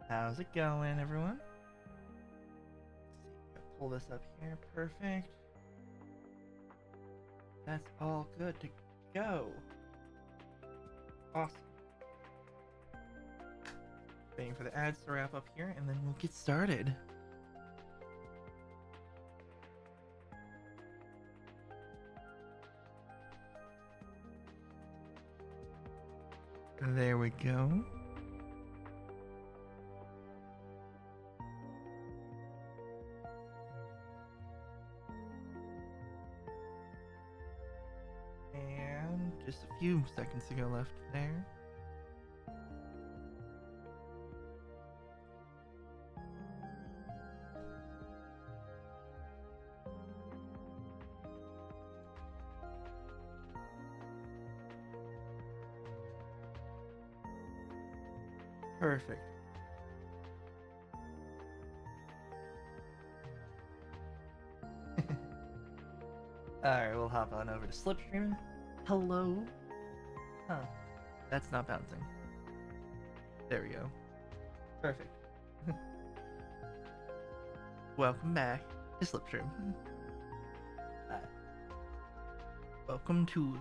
How's it going, everyone? Let's see, pull this up here. Perfect. That's all good to go. Awesome. Waiting for the ads to wrap up here, and then we'll get started. There we go. And just a few seconds to go left there. Perfect. Alright, we'll hop on over to slipstream. Hello? Huh. That's not bouncing. There we go. Perfect. Welcome back to slipstream. Welcome to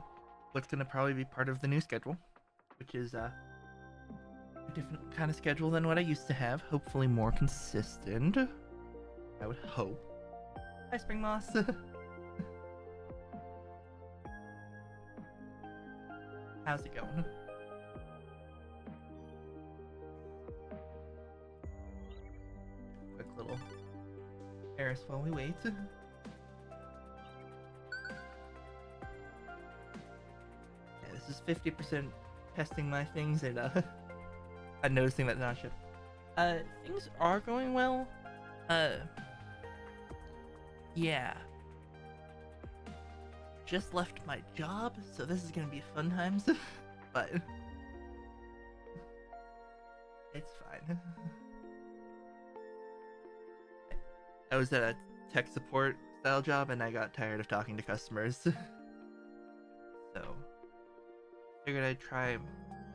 what's going to probably be part of the new schedule, which is a different kind of schedule than what I used to have. Hopefully more consistent. I would hope. Hi, Spring Moss. How's it going? Quick little Paris while we wait. Yeah, this is 50% testing my things and I'm noticing that not shipped. Things are going well. Yeah. Just left my job, so this is gonna be fun times, but it's fine. I was at a tech support style job and I got tired of talking to customers. So figured I'd try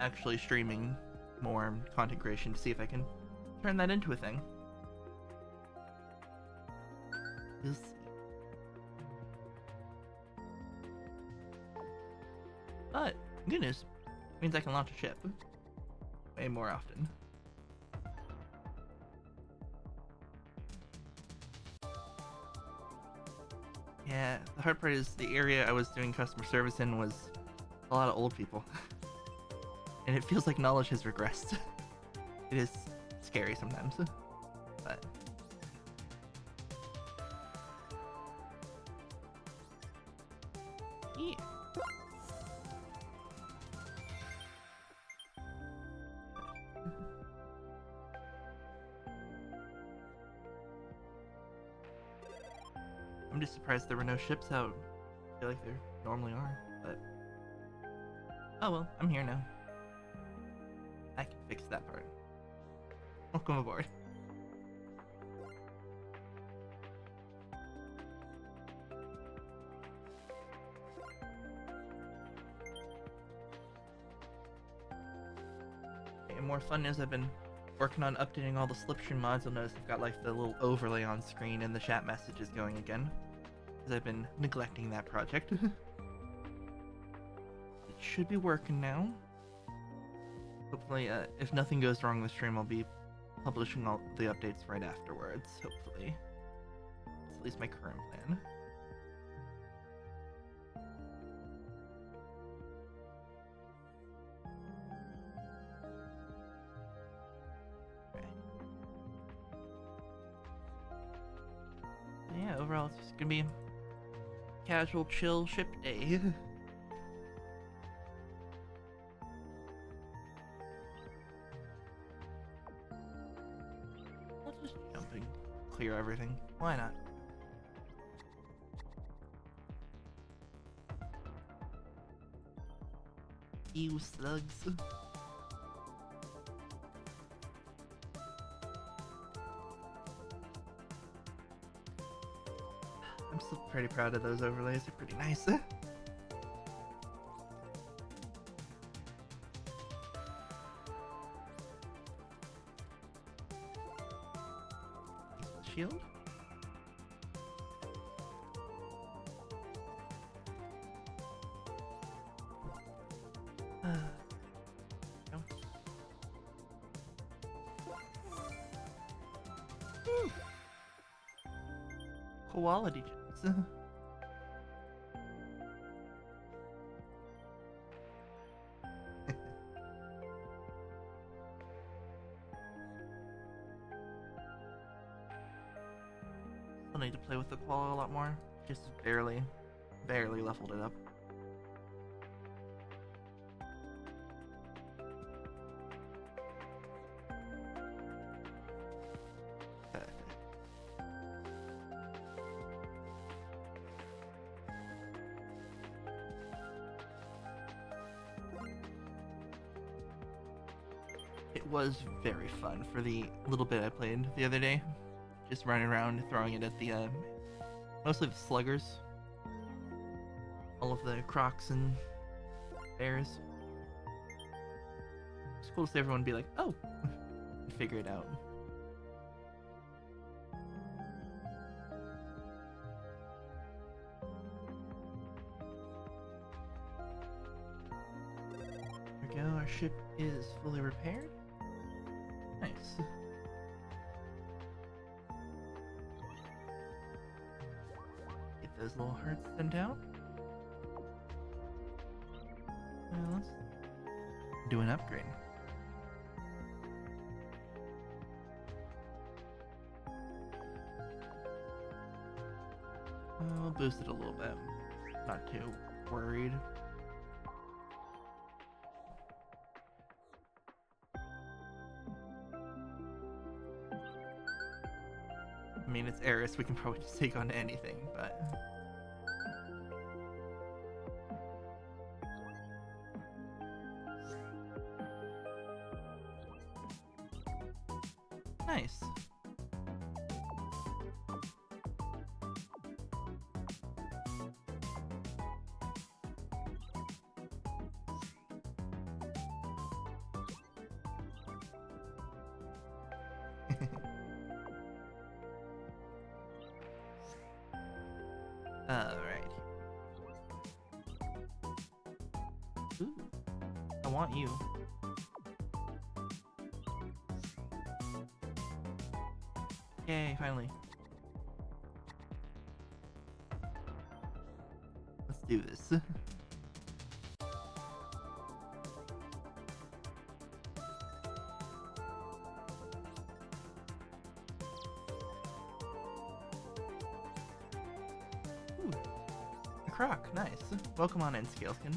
actually streaming more content creation to see if I can turn that into a thing. We'll see. But good news means I can launch a ship way more often. Yeah, the hard part is the area I was doing customer service in was a lot of old people. And it feels like knowledge has regressed. It is scary sometimes, but yeah. I'm just surprised there were no ships out. I feel like there normally are, but oh well, I'm here now. I can fix that part. Welcome aboard. And more fun news, I've been working on updating all the slipstream mods. You'll notice I've got like the little overlay on screen and the chat messages going again, because I've been neglecting that project. It should be working now. Hopefully, if nothing goes wrong with stream, I'll be publishing all the updates right afterwards, hopefully. That's at least my current plan. Okay. Yeah, overall, it's just gonna be a casual, chill ship day. Just jumping, clear everything. Why not? Ew, slugs. I'm still pretty proud of those overlays. They're pretty nice. shield. No. Woo. Quality gems. I'll need to play with the qual a lot more. Just barely leveled it up. It was very fun for the little bit I played the other day. Just running around throwing it at the, mostly the sluggers. All of the crocs and bears. It's cool to see everyone be like, oh, and figure it out. There we go, our ship is fully repaired. Nice. Get those little hearts sent out. Let's do an upgrade. I'll boost it a little bit. Not too worried. I mean, it's Eris, we can probably just take on anything, but... Nice. Alright. Ooh. I want you. Yay, finally. Let's do this. Ooh, a croc, nice. Welcome on in, Scaleskin.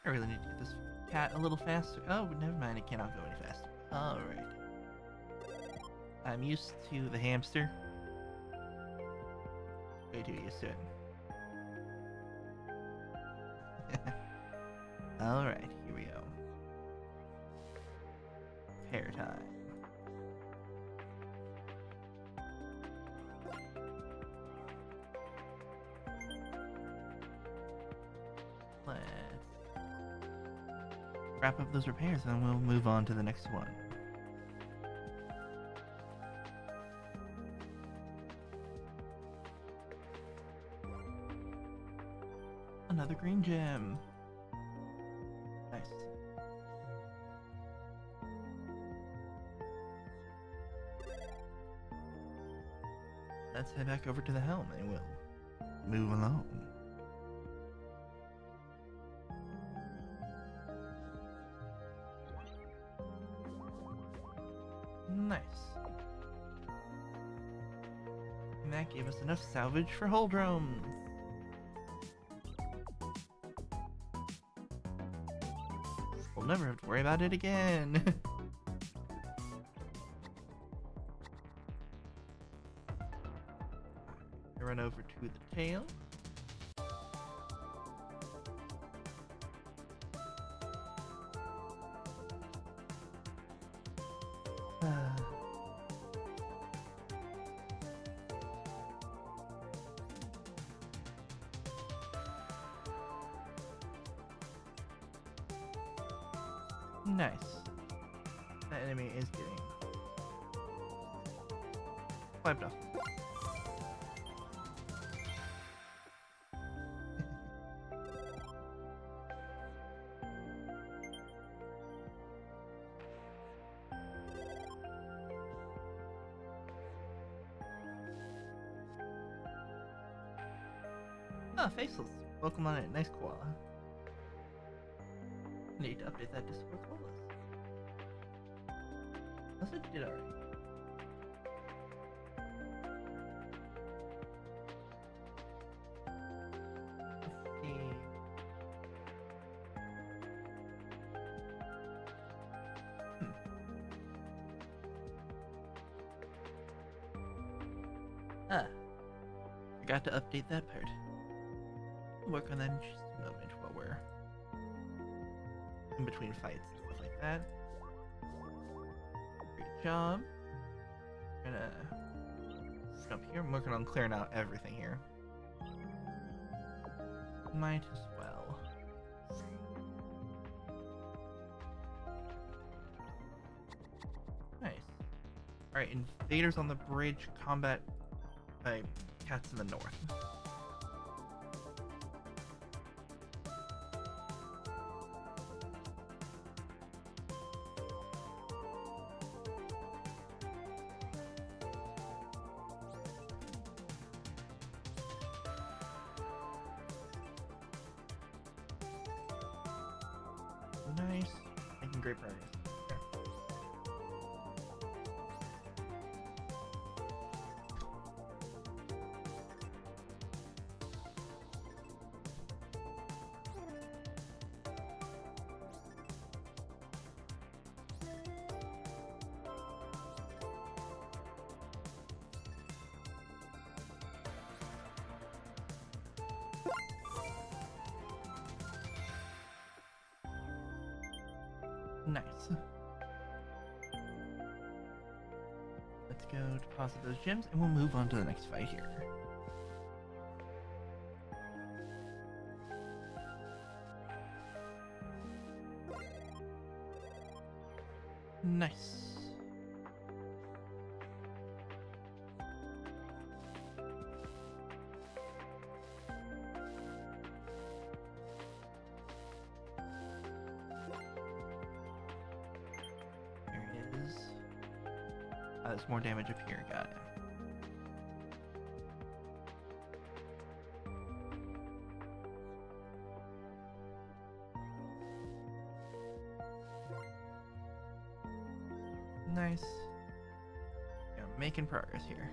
I really need to get this cat a little faster. Oh, never mind, it cannot go any faster. Alright. I'm used to the hamster. Way too used to it. Alright, here we go. Pair time. Let's wrap up those repairs and then we'll move on to the next one. Another green gem. Nice. Let's head back over to the helm and we'll move along. Nice. And that gave us enough salvage for hull drones. We'll never have to worry about it again. I run over to the tail. Nice. That enemy is getting wiped off. Ah, faceless. Welcome on it. Nice koala. Need to update that Discord call list. Unless it did already. Let's see. Ah. Forgot to update that part. We'll work on that in just a moment while we're in between fights and stuff like that. Great job. I'm gonna jump here. I'm working on clearing out everything here. Might as well. Nice. Alright, invaders on the bridge, combat by cats in the north. Nice. Making great progress. There. Nice. Let's go deposit those gems and we'll move on to the next fight here. Nice. There's more damage up here, got it. Nice. Yeah, making progress here.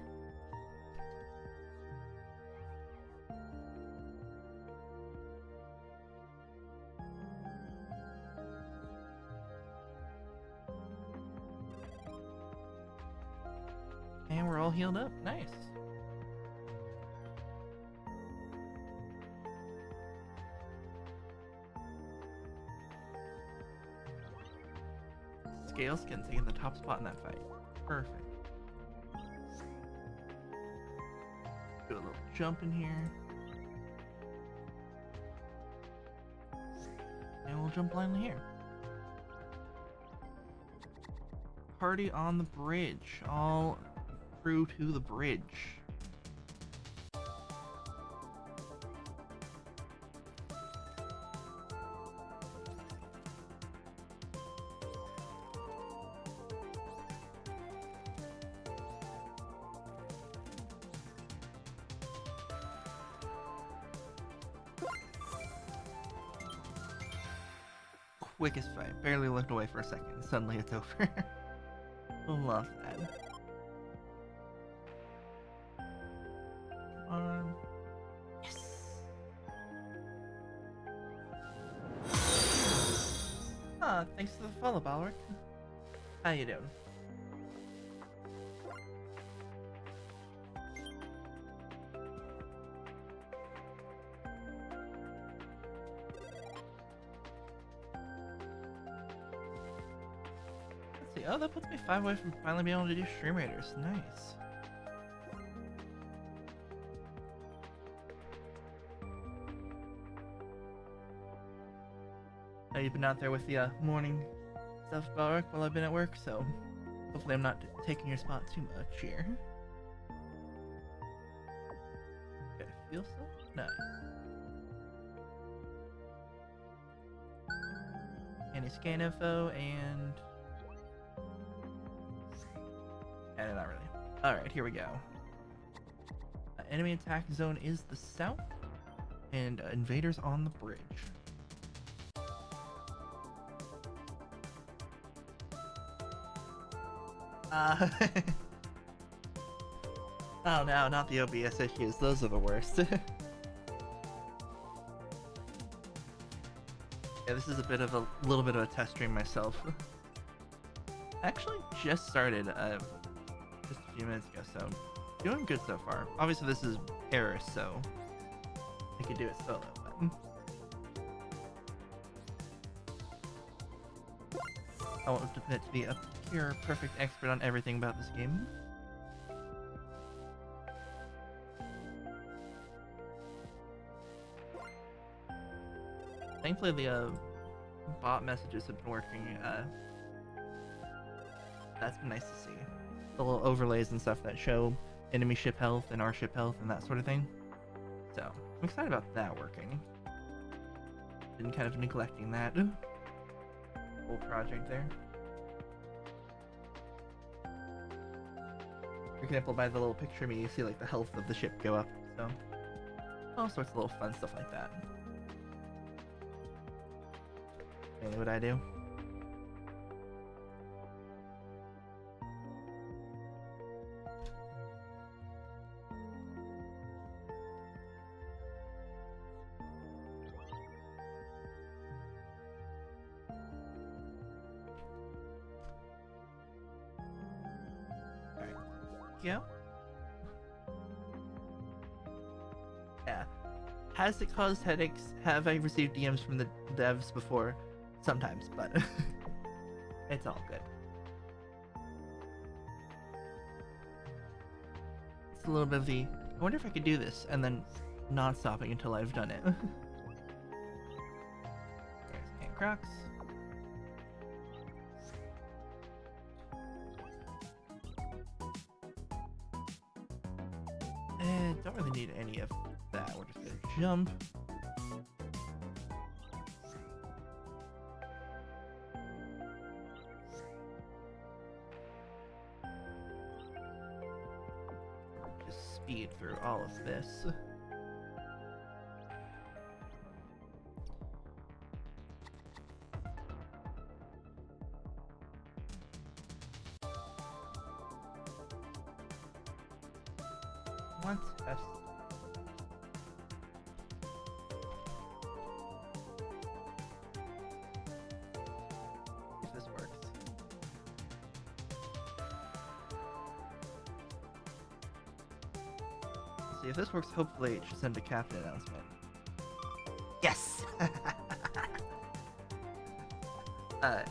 And we're all healed up. Nice. Scale skin taking the top spot in that fight. Perfect. Do a little jump in here. And we'll jump blindly here. Party on the bridge. All through to the bridge. Quickest fight. Barely looked away for a second. Suddenly it's over. Love that. Yes. Ah, thanks for the follow, Balric. How you doing? Let's see. Oh, that puts me 5 away from finally being able to do Stream Raiders. Nice. You've been out there with the morning stuff about work while I've been at work, so hopefully I'm not taking your spot too much here. Okay, feel so nice. Any scan info and not really. Alright, here we go. Enemy attack zone is the south, and invaders on the bridge. Oh no, not the OBS issues. Those are the worst. Yeah, this is a little bit of a test stream myself. Actually, just started just a few minutes ago, so doing good so far. Obviously, this is Paris, so I could do it solo. But I won't admit to be a pure, perfect expert on everything about this game. Thankfully, the bot messages have been working. That's been nice to see. The little overlays and stuff that show enemy ship health and our ship health and that sort of thing. So, I'm excited about that working. Been kind of neglecting that whole project there. For example, by the little picture of me, you see like the health of the ship go up. So, all sorts of little fun stuff like that. Mainly what I do. Yeah. Has it caused headaches? Have I received DMs from the devs before? Sometimes, but it's all good. It's a little bit of the, I wonder if I could do this, and then not stopping until I've done it. There's Aunt Crocs. Don't really need any of that. We're just gonna jump. Just speed through all of this. What? If this works. See if this works. Hopefully, it should send a captain announcement. Yes. I'm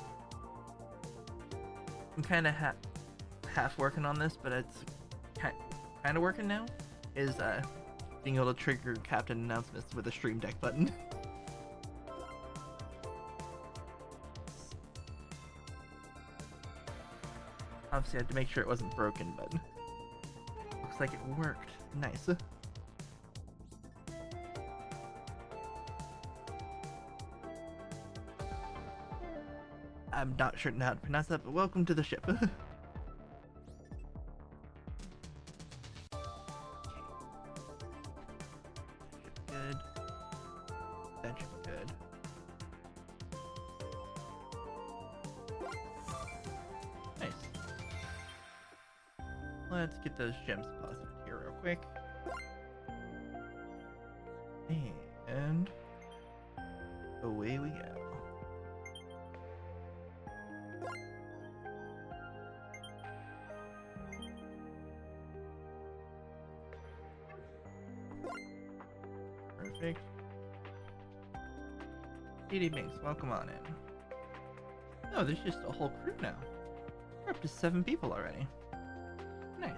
kind of half working on this, but it's kind of working now. Is being able to trigger captain announcements with a stream deck button. Obviously I had to make sure it wasn't broken, but looks like it worked. Nice. I'm not sure how to pronounce that, but welcome to the ship. Let's get those gems deposited here real quick. And away we go. Perfect. DD Binks, welcome on in. Oh, there's just a whole crew now. We're up to 7 people already. Nice.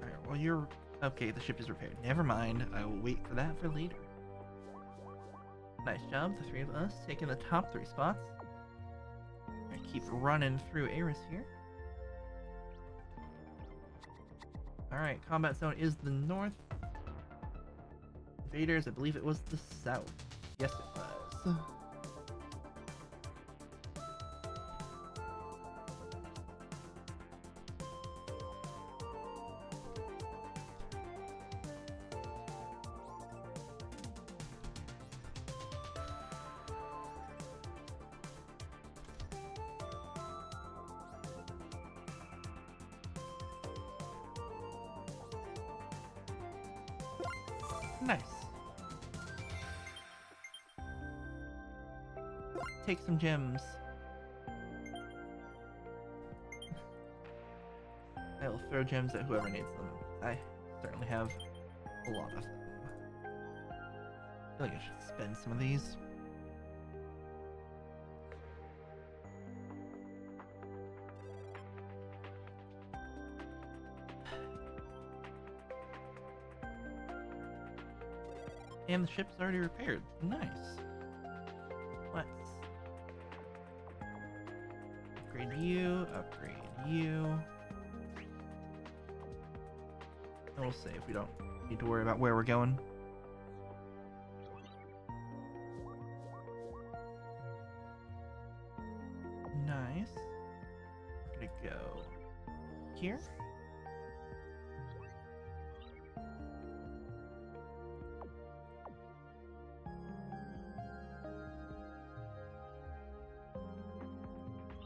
Alright, well you're Okay, the ship is repaired. Never mind. I will wait for that for later. Nice job, the three of us taking the top 3 spots. I keep running through Eris here. Alright, combat zone is the north. Invaders, I believe it was the south. Yes, it was. Nice. Take some gems. I will throw gems at whoever needs them. I certainly have a lot of them. I feel like I should spend some of these. And the ship's already repaired. Nice. Let's upgrade you, upgrade you. And we'll save. We don't need to worry about where we're going. Nice. We're gonna go here.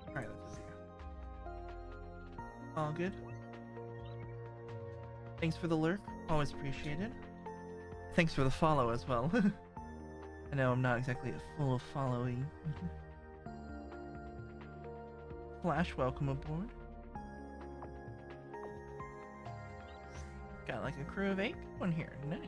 Alright, let's see. All good. Thanks for the lurk. Always appreciated. Thanks for the follow as well. I know I'm not exactly full of following. Flash, welcome aboard. Got like a crew of 8 going here. Nice.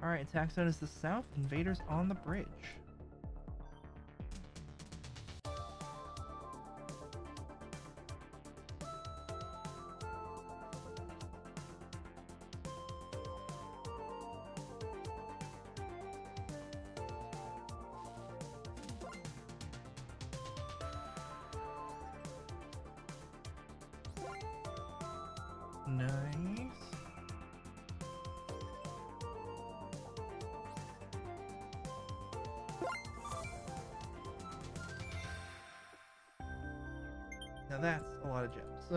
Alright, attack zone is the south. Invaders on the bridge. Nice. Now that's a lot of gems.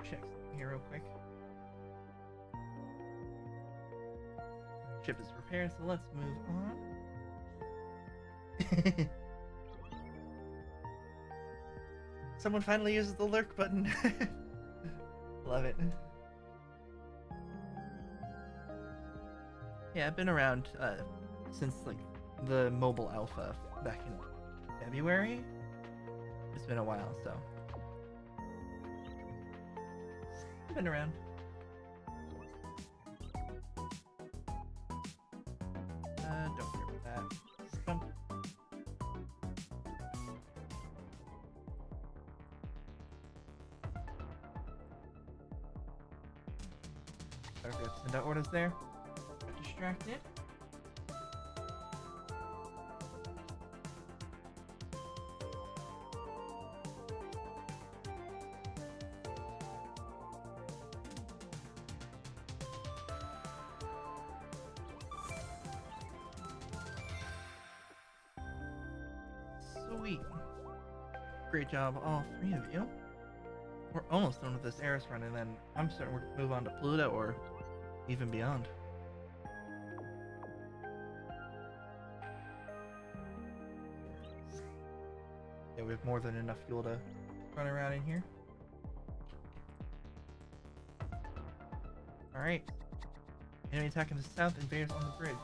Check here real quick. Ship is repaired, so let's move on. Someone finally uses the lurk button. Love it. Yeah, I've been around since like the mobile alpha back in February. It's been a while, so I've been around. Don't care about that. Jump. Sorry, I forgot to send out orders there. Got distracted. Sweet. Great job, all 3 of you. We're almost done with this Eris run, and then I'm certain we're gonna move on to Pluto or even beyond. Yeah, we have more than enough fuel to run around in here. Alright. Enemy attacking the south, invaders on the bridge.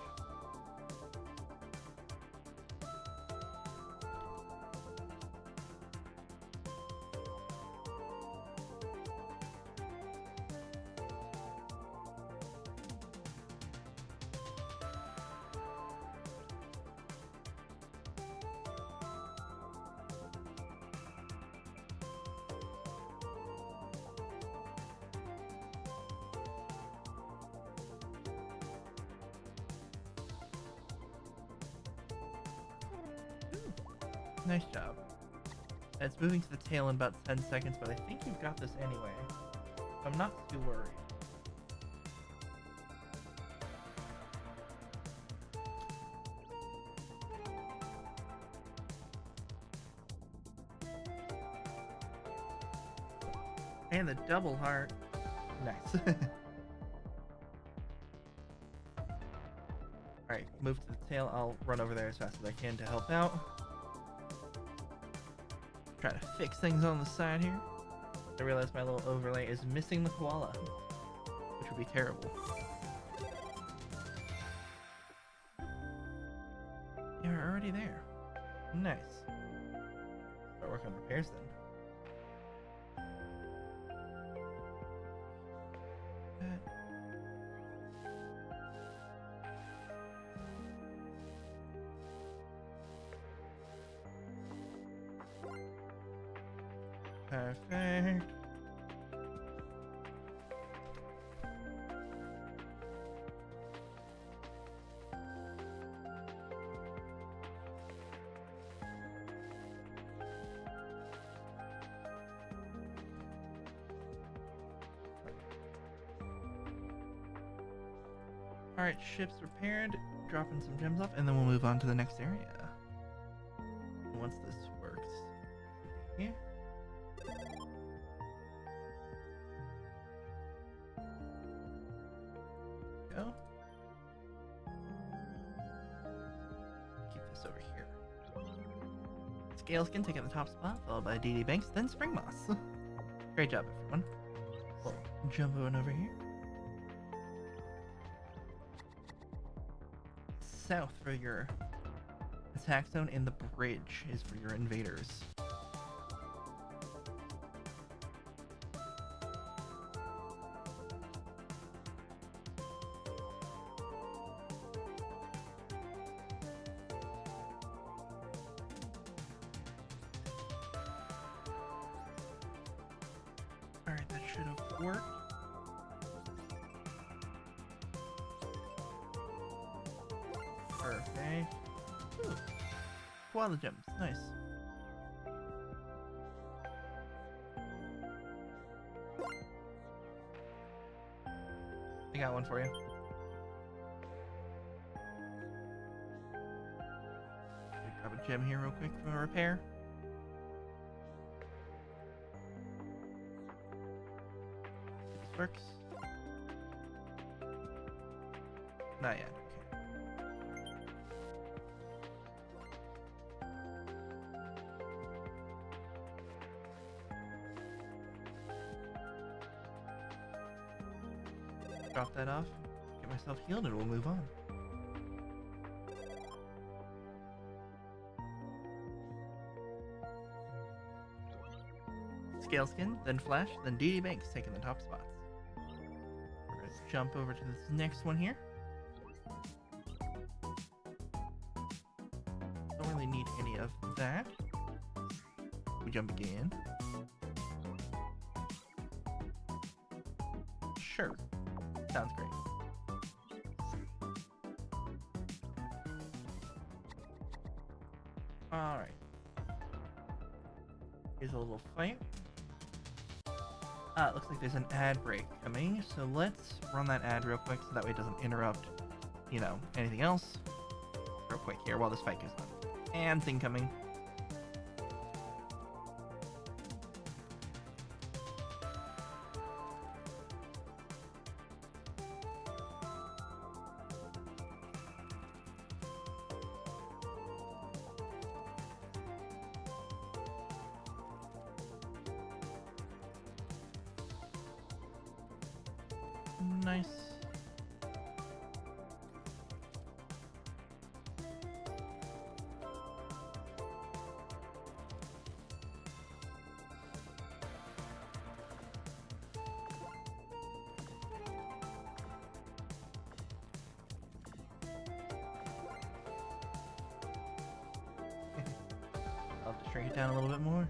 Nice job. It's moving to the tail in about 10 seconds, but I think you've got this anyway. I'm not too worried. And the double heart. Nice. Alright, move to the tail. I'll run over there as fast as I can to help out. Try to fix things on the side here. I realize my little overlay is missing the koala, which would be terrible. You're already there. Nice. Start working on repairs then. Perfect. Alright, ship's repaired, dropping some gems off, and then we'll move on to the next area. Once this works. Yeah. Go. Keep this over here. Scaleskin taking the top spot, followed by DD Banks, then Spring Moss. Great job, everyone. We'll jump on over here. South for your attack zone, and the bridge is for your invaders. Alright, that should have worked. Perfect. Ooh. Koala gems, nice. I got one for you. Grab a gem here real quick for a repair. This works. Not yet. Drop that off, get myself healed, and we'll move on. Scaleskin, then Flash, then DD Banks taking the top spots. We're going to jump over to this next one here. Don't really need any of that. We jump again. Sure. Sounds great. Alright. Here's a little fight. It looks like there's an ad break coming, so let's run that ad real quick so that way it doesn't interrupt, you know, anything else. Real quick here while this fight goes on. And thing coming. Nice. I'll have to shrink it down a little bit more.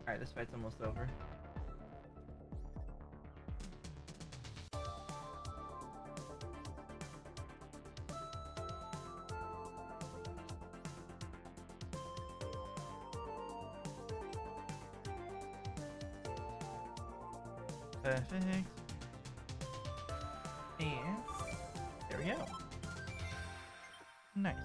Alright, this fight's almost over. Perfect. And there we go. Nice.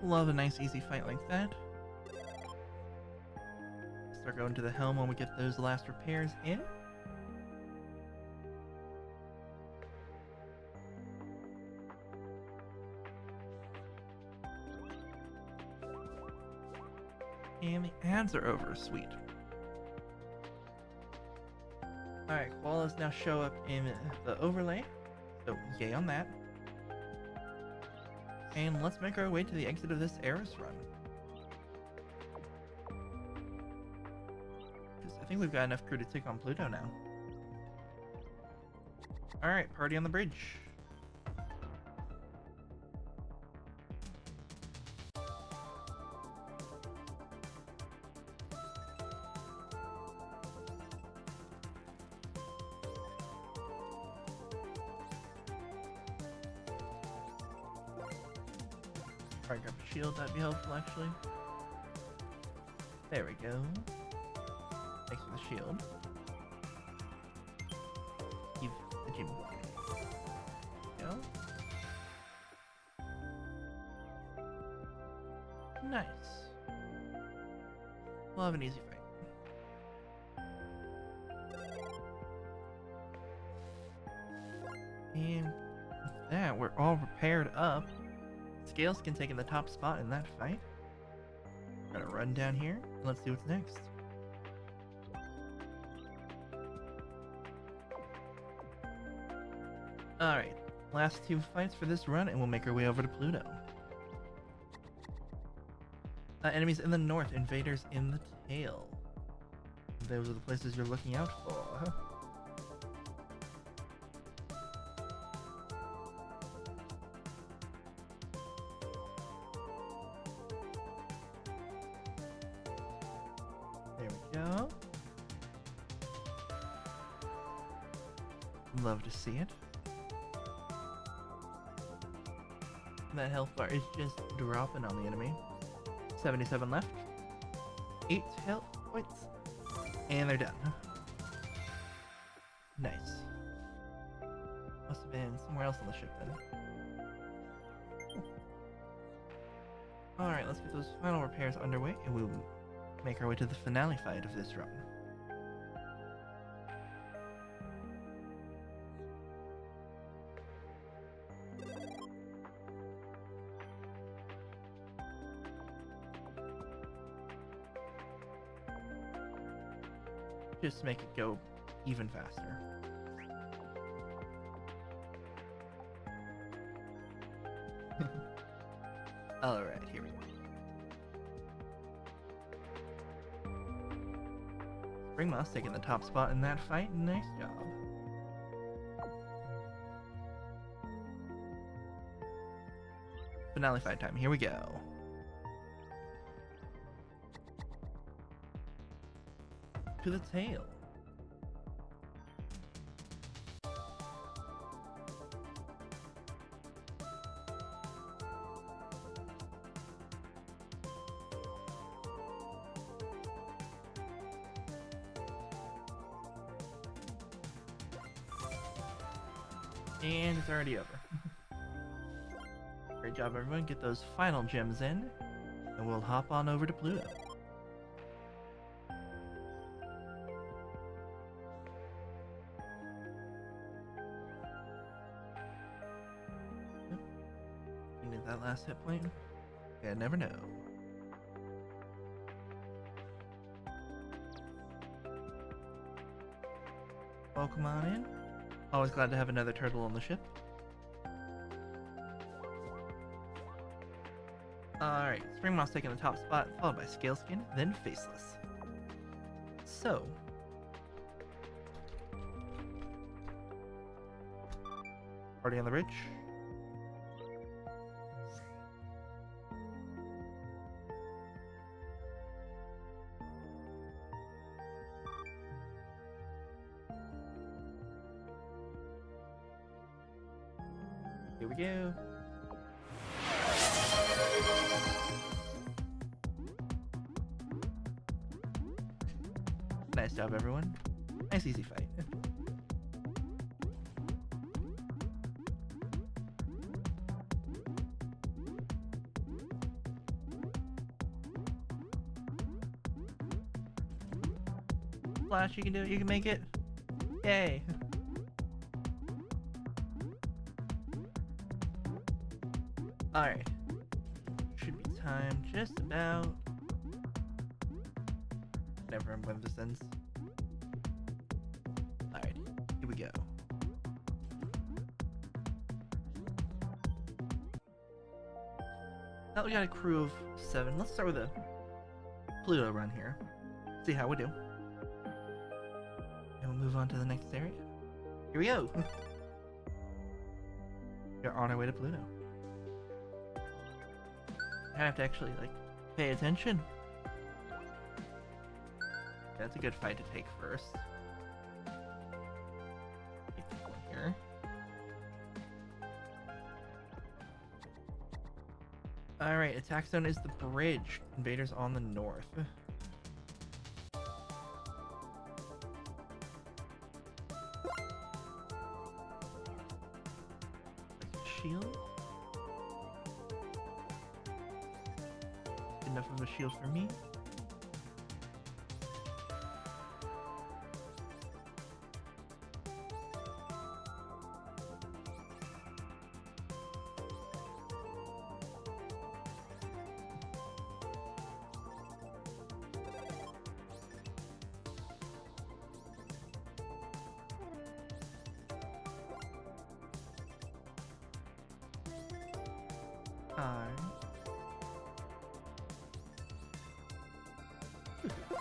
Love a nice easy fight like that. Start going to the helm when we get those last repairs in. And the ads are over, sweet. Alright, koalas now show up in the overlay, so yay on that. And let's make our way to the exit of this Eris run. Because I think we've got enough crew to take on Pluto now. Alright, party on the bridge. Probably grab a shield, that'd be helpful actually. There we go. Thanks for the shield. Give the gym. Go. Nice. We'll have an easy fight. And with that, we're all prepared up. Scales can take in the top spot in that fight. We're gonna run down here and let's see what's next. Alright, last two fights for this run and we'll make our way over to Pluto. Enemies in the north, invaders in the tail. Those are the places you're looking out for. There we go. Love to see it. That health bar is just dropping on the enemy. 77 left. 8 health points. And they're done. Nice. Must have been somewhere else on the ship then. Alright, let's get those final repairs underway and we'll make our way to the finale fight of this run. Just to make it go even faster. Alright, here we go. Spring Moss taking the top spot in that fight. Nice job. Finale fight time. Here we go. To the tail. And it's already over. Great job, everyone. Get those final gems in, and we'll hop on over to Pluto. You need that last hit point? Yeah, never know. welcome on in. Always glad to have another turtle on the ship. Alright, Springmoth's taking the top spot, followed by Scaleskin, then Faceless. So, party on the ridge. Here we go. Nice job, everyone. Nice, easy fight. Flash, you can do it. You can make it. Yay. Alright. Should be time just about. Never remember when this ends. Alright, here we go. Now we got a crew of 7. Let's start with a Pluto run here. See how we do. And we'll move on to the next area. Here we go! We're on our way to Pluto. I have to actually, like, pay attention. That's a good fight to take first. Take this one here. Alright, attack zone is the bridge. Invaders on the north. Shield? Enough of a shield for me.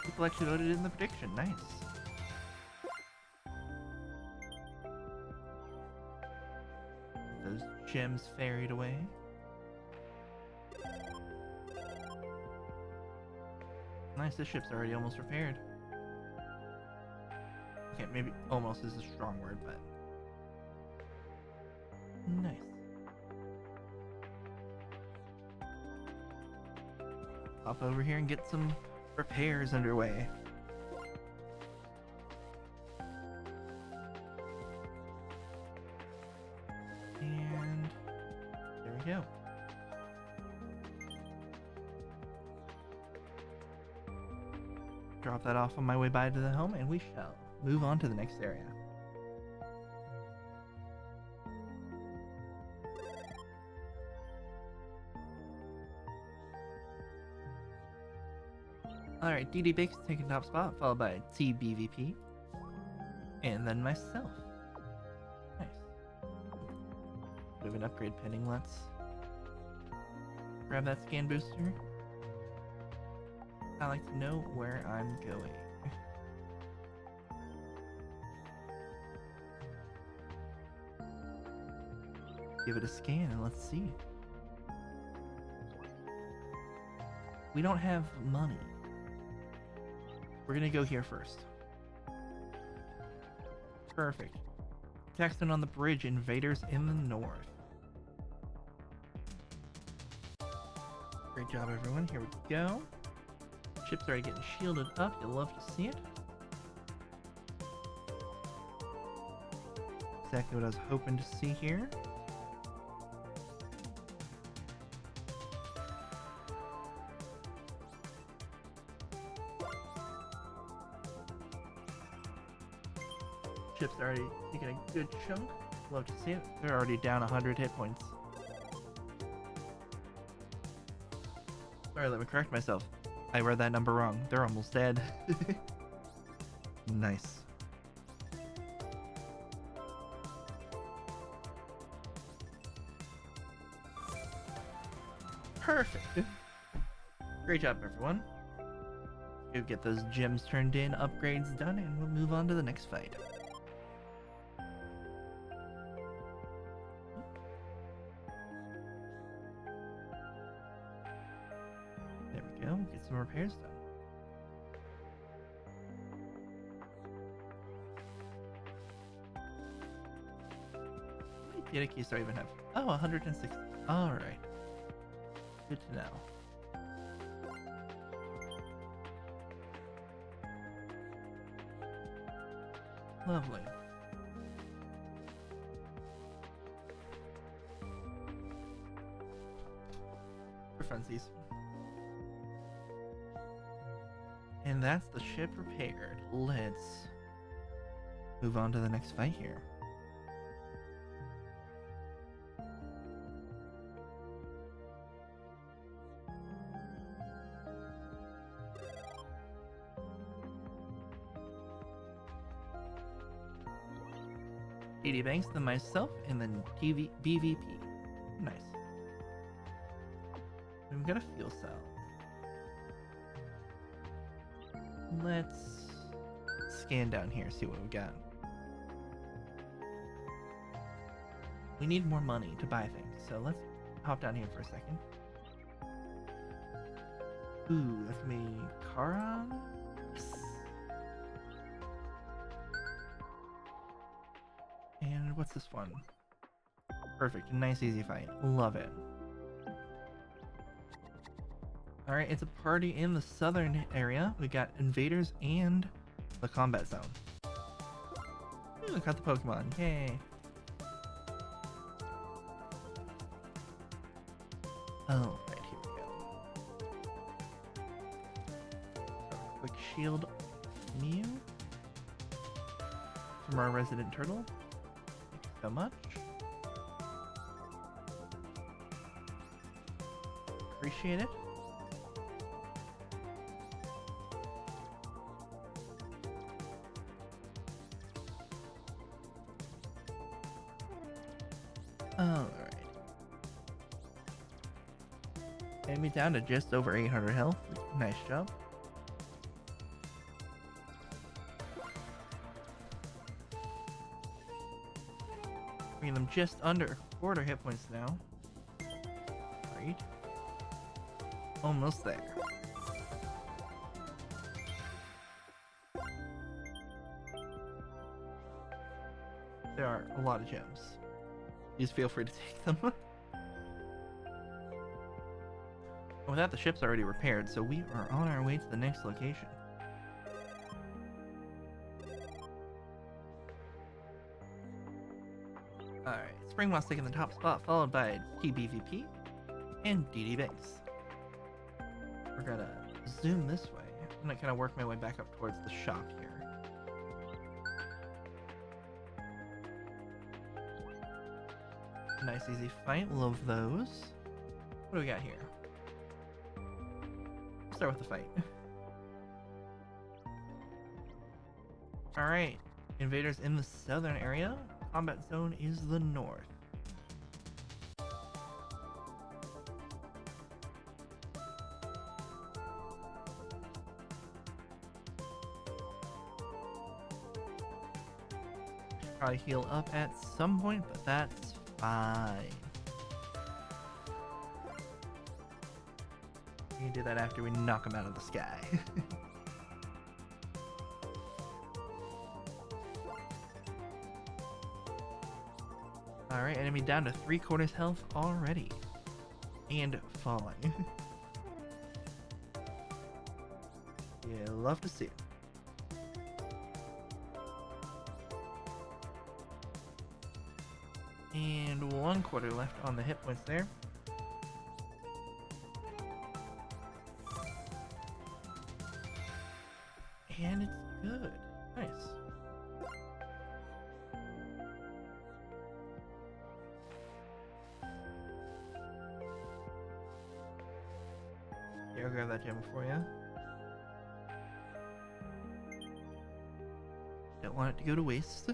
People actually voted in the prediction. Nice. Those gems ferried away. Nice, this ship's already almost repaired. Okay, maybe almost is a strong word, but nice. Hop over here and get some repairs underway. And there we go. Drop that off on my way by to the home, and we shall move on to the next area. Alright, DD Bakes taking top spot, followed by TBVP, and then myself. Nice. We have an upgrade pending. Let's grab that scan booster. I like to know where I'm going. Give it a scan and let's see. We don't have money. We're gonna go here first. Perfect. Texton on the bridge, invaders in the north. Great job, everyone. Here we go. Ship's already getting shielded up. You'll love to see it. Exactly what I was hoping to see here. Ship's already taking a good chunk. Love to see it. They're already down 100 hit points. Sorry, let me correct myself. I read that number wrong. They're almost dead. Nice. Perfect. Great job, everyone. We'll get those gems turned in, upgrades done, and we'll move on to the next fight. There we go. Get some repairs done. How many data keys do I even have? Oh, 160. Alright. Good to know. Lovely. For funsies. And that's the ship repaired. Let's move on to the next fight here. DD Banks, then myself, and then BVP. Nice. We've got a fuel cell. Let's scan down here, see what we got. We need more money to buy things, so let's hop down here for a second. Ooh, that's gonna be Charon? Yes. And what's this one? Perfect, nice easy fight. Love it. Alright, it's a party in the southern area. We got invaders and the combat zone. Ooh, got the Pokemon, yay. Oh, right, here we go. So, quick shield Mew from our resident turtle. Thank you so much. Appreciate it. Alright. Enemy down to just over 800 health. Nice job. Bringing them just under quarter hit points now. Great. Almost there. There are a lot of gems. Please feel free to take them. With that, the ship's already repaired, so we are on our way to the next location. Alright, Springmoss taking the top spot, followed by TBVP and DD Banks. We're gonna zoom this way. I'm gonna kind of work my way back up towards the shop here. Nice easy fight, love those. What do we got here? Start with the fight. Alright, invaders in the southern area. Combat zone is the north. Should probably heal up at some point, but that's fine. We can do that after we knock him out of the sky. Alright, enemy down to 3/4 health already. And falling. Yeah, love to see it. And 1/4 left on the hit points there. And it's good. Nice. Here, I'll grab that gem for you. Don't want it to go to waste.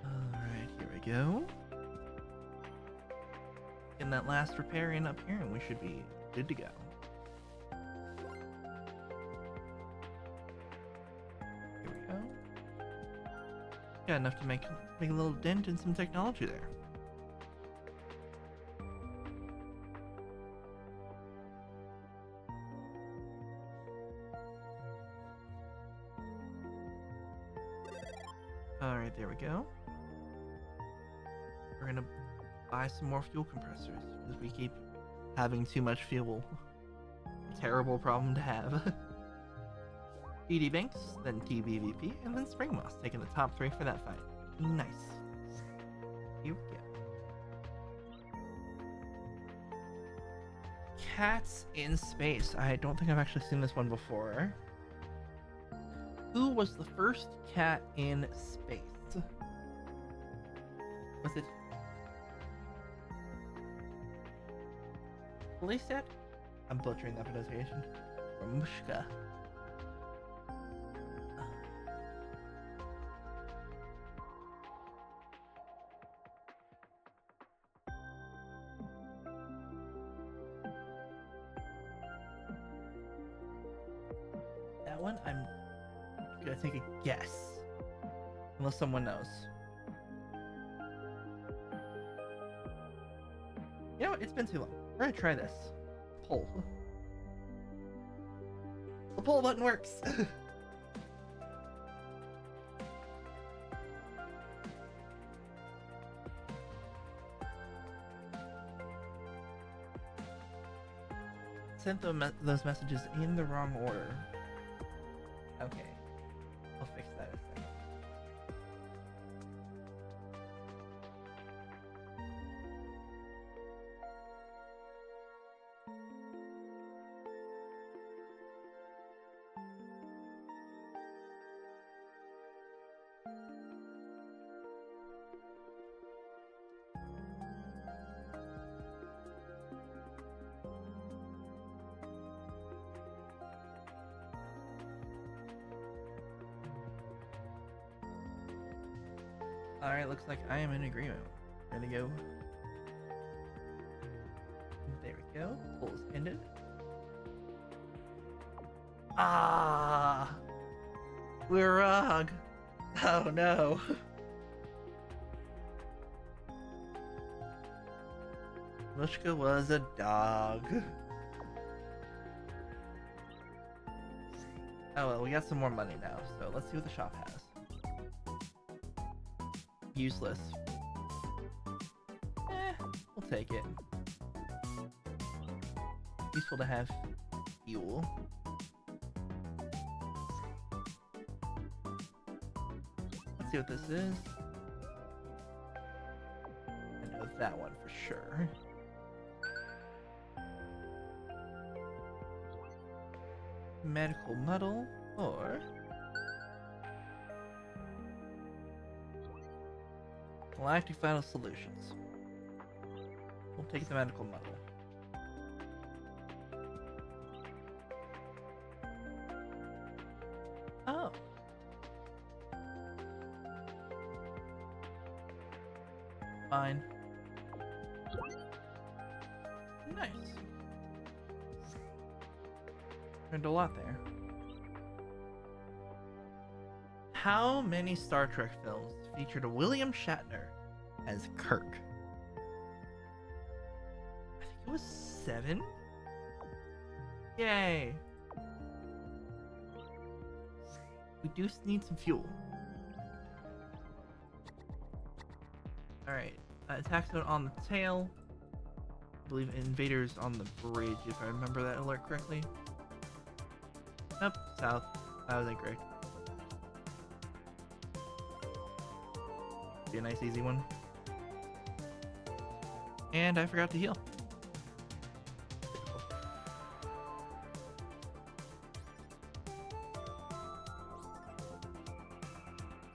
Alright, here we go. that last repair in up here, and we should be good to go. Here we go. Got enough to make a little dent in some technology there. Alright, there we go. We're gonna buy some more fuel compressors because we keep having too much fuel. Terrible problem to have. TD Banks, then TBVP, and then Spring Moss, taking the top 3 for that fight. Nice. Here we go. Cats in Space. I don't think I've actually seen this one before. Who was the first cat in space? Was it Playset? I'm butchering that pronunciation. Or Mushka. That one, I'm gonna take a guess. Unless someone knows. You know what? It's been too long. We're gonna try this. Poll. The poll button works! Sent those messages in the wrong order. Okay. I'll fix that in a second. Alright, looks like I am in agreement. Ready to go. There we go. Poll is ended. Ah! We're wrong! Oh no! Mushka was a dog. Oh well, we got some more money now, so let's see what the shop has. Useless. We'll take it. Useful to have fuel. Let's see what this is. I know that one for sure. Medical muddle, or Galactic Vital Solutions. We'll take the medical muddle. Oh. Fine. Nice. Learned a lot there. How many Star Trek films featured William Shatner as Kirk? I think it was 7? Yay! We do need some fuel. Alright, attack zone on the tail. I believe invaders on the bridge, if I remember that alert correctly. Nope, south. I was incorrect. Be a nice easy one. And I forgot to heal.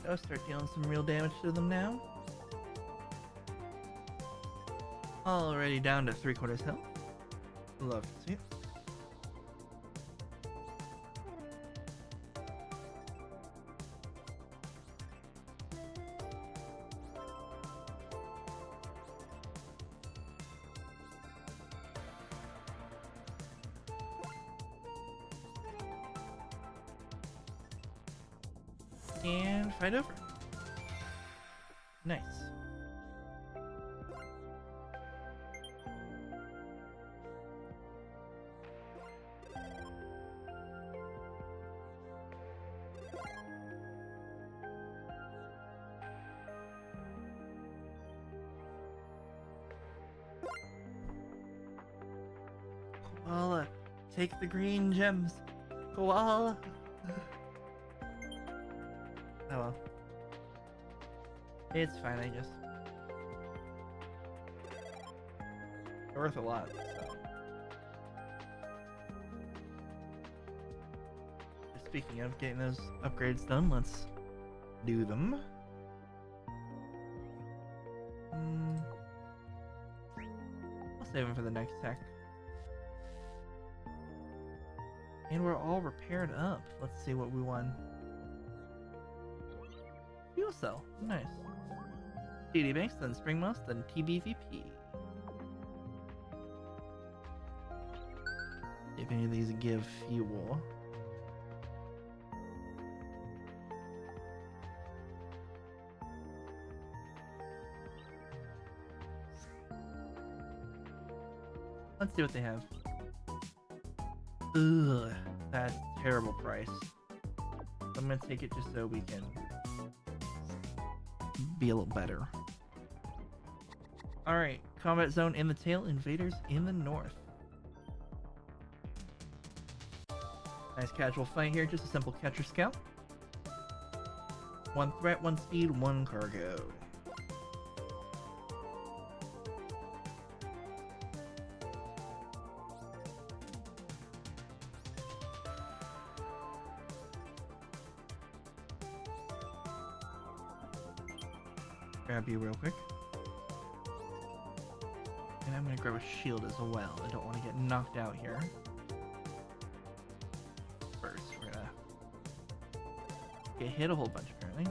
I'll start dealing some real damage to them now. Already down to 3/4 health. Love to see it. and fight over. Nice. Koala, take the green gems. Koala. Oh well. It's fine, I guess. They're worth a lot, so. Speaking of getting those upgrades done, let's do them. I'll save them for the next tech. And we're all repaired up. Let's see what we won. Fuel cell. Nice. TD Banks, then Spring Mouse, then TBVP. See if any of these give fuel. Let's see what they have. Ugh, that's a terrible price. I'm gonna take it just so we can be a little better. Alright, combat zone in the tail, invaders in the north. Nice casual fight here, just a simple catcher scout. One threat, one speed, one cargo. Grab you real quick. And I'm gonna grab a shield as well. I don't want to get knocked out here. First, we're gonna get hit a whole bunch apparently.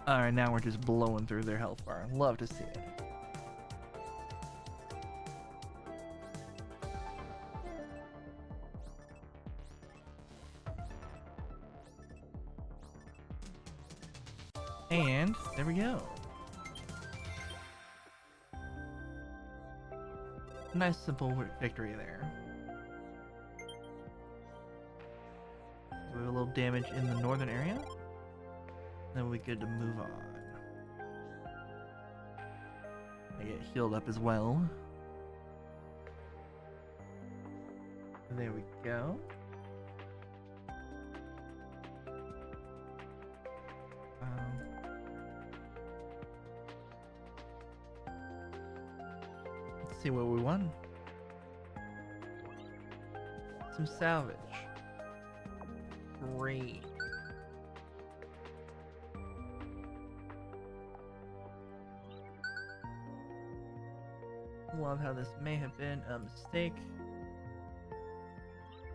Alright, now we're just blowing through their health bar. Love to see it. And there we go. Nice simple victory there. So we have a little damage in the northern area. Then we're good to move on. I get healed up as well. There we go. Let's see what we won. Some salvage. Great. Love how this may have been a mistake.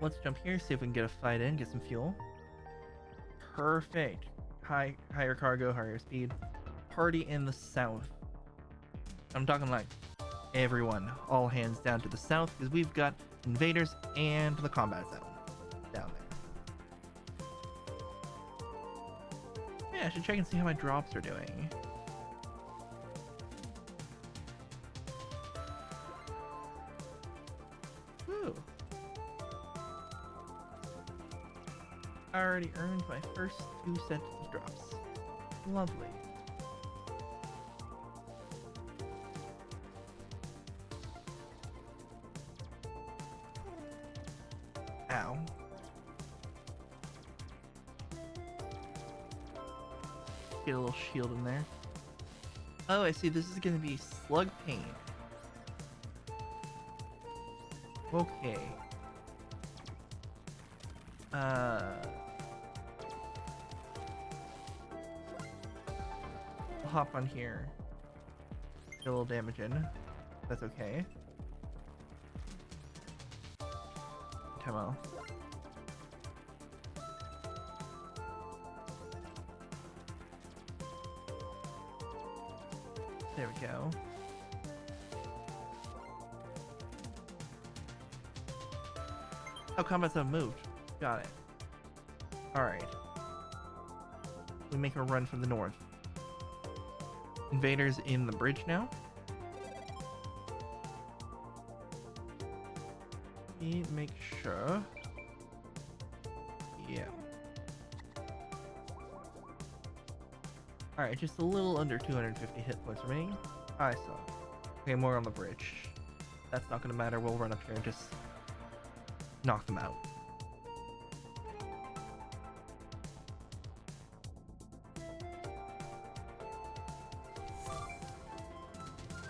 Let's jump here, see if we can get a fight in, get some fuel. Perfect. Higher cargo, higher speed. Party in the south. I'm talking like everyone, all hands down to the south, because we've got invaders and the combat zone down there. Yeah, I should check and see how my drops are doing. Woo. I already earned my first 2 sets of drops. Lovely. Ow. Get a little shield in there. Oh, I see. This is going to be slug pain. Okay. I'll hop on here. Get a little damage in. That's okay. Well. There we go. Oh, combat zone moved. Got it. Alright. We make a run from the north. Invaders in the bridge now. Let me make sure. Yeah. Alright, just a little under 250 hit points remaining. I saw. Okay, more on the bridge. That's not gonna matter. We'll run up here and just knock them out.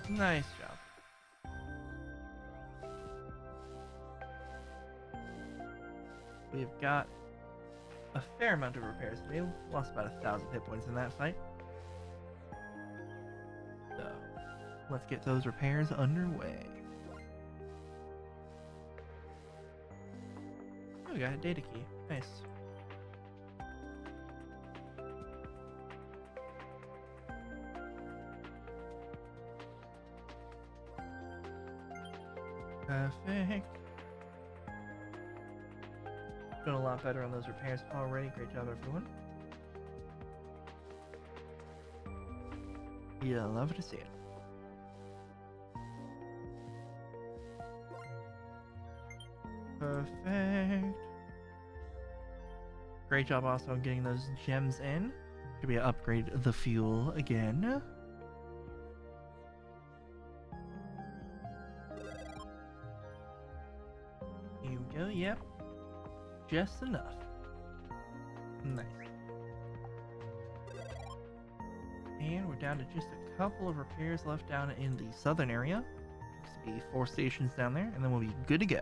Nice job. We've got a fair amount of repairs to do. Lost about 1,000 hit points in that fight. So, let's get those repairs underway. Oh, we got a data key. Nice. Perfect. Doing a lot better on those repairs already. Great job, everyone. Yeah, love to see it. Perfect. Great job also on getting those gems in. Should be upgrade the fuel again. Here we go, yep. Just enough. Nice. And we're down to just a couple of repairs left down in the southern area. Looks to be 4 stations down there, and then we'll be good to go.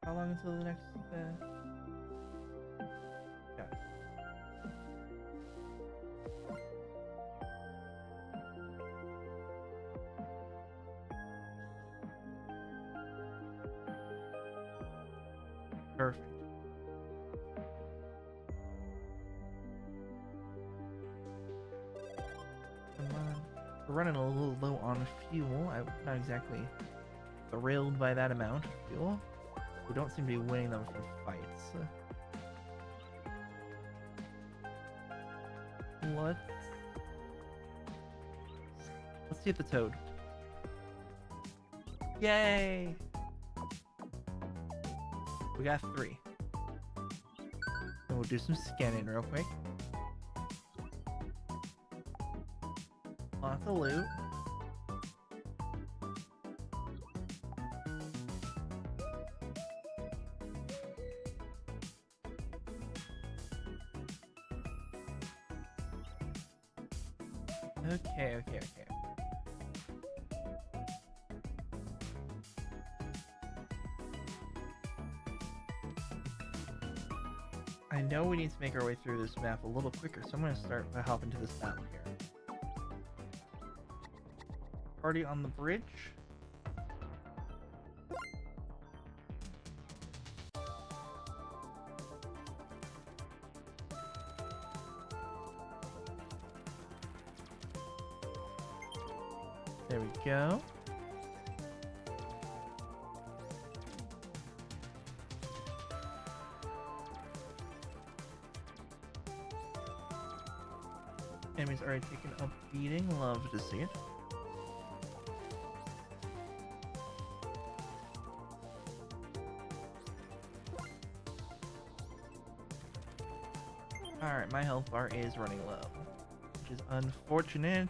How long until the next, yeah. Perfect. Come on. We're running a little low on fuel. I'm not exactly thrilled by that amount of fuel. We don't seem to be winning them from fights. Let's see if the toad. Yay! We got 3. And we'll do some scanning real quick. Lots of loot. Okay. I know we need to make our way through this map a little quicker, so I'm going to start by hopping to this battle here. Party on the bridge. There we go. Enemy's already taken a beating. Love to see it. Alright, my health bar is running low, which is unfortunate.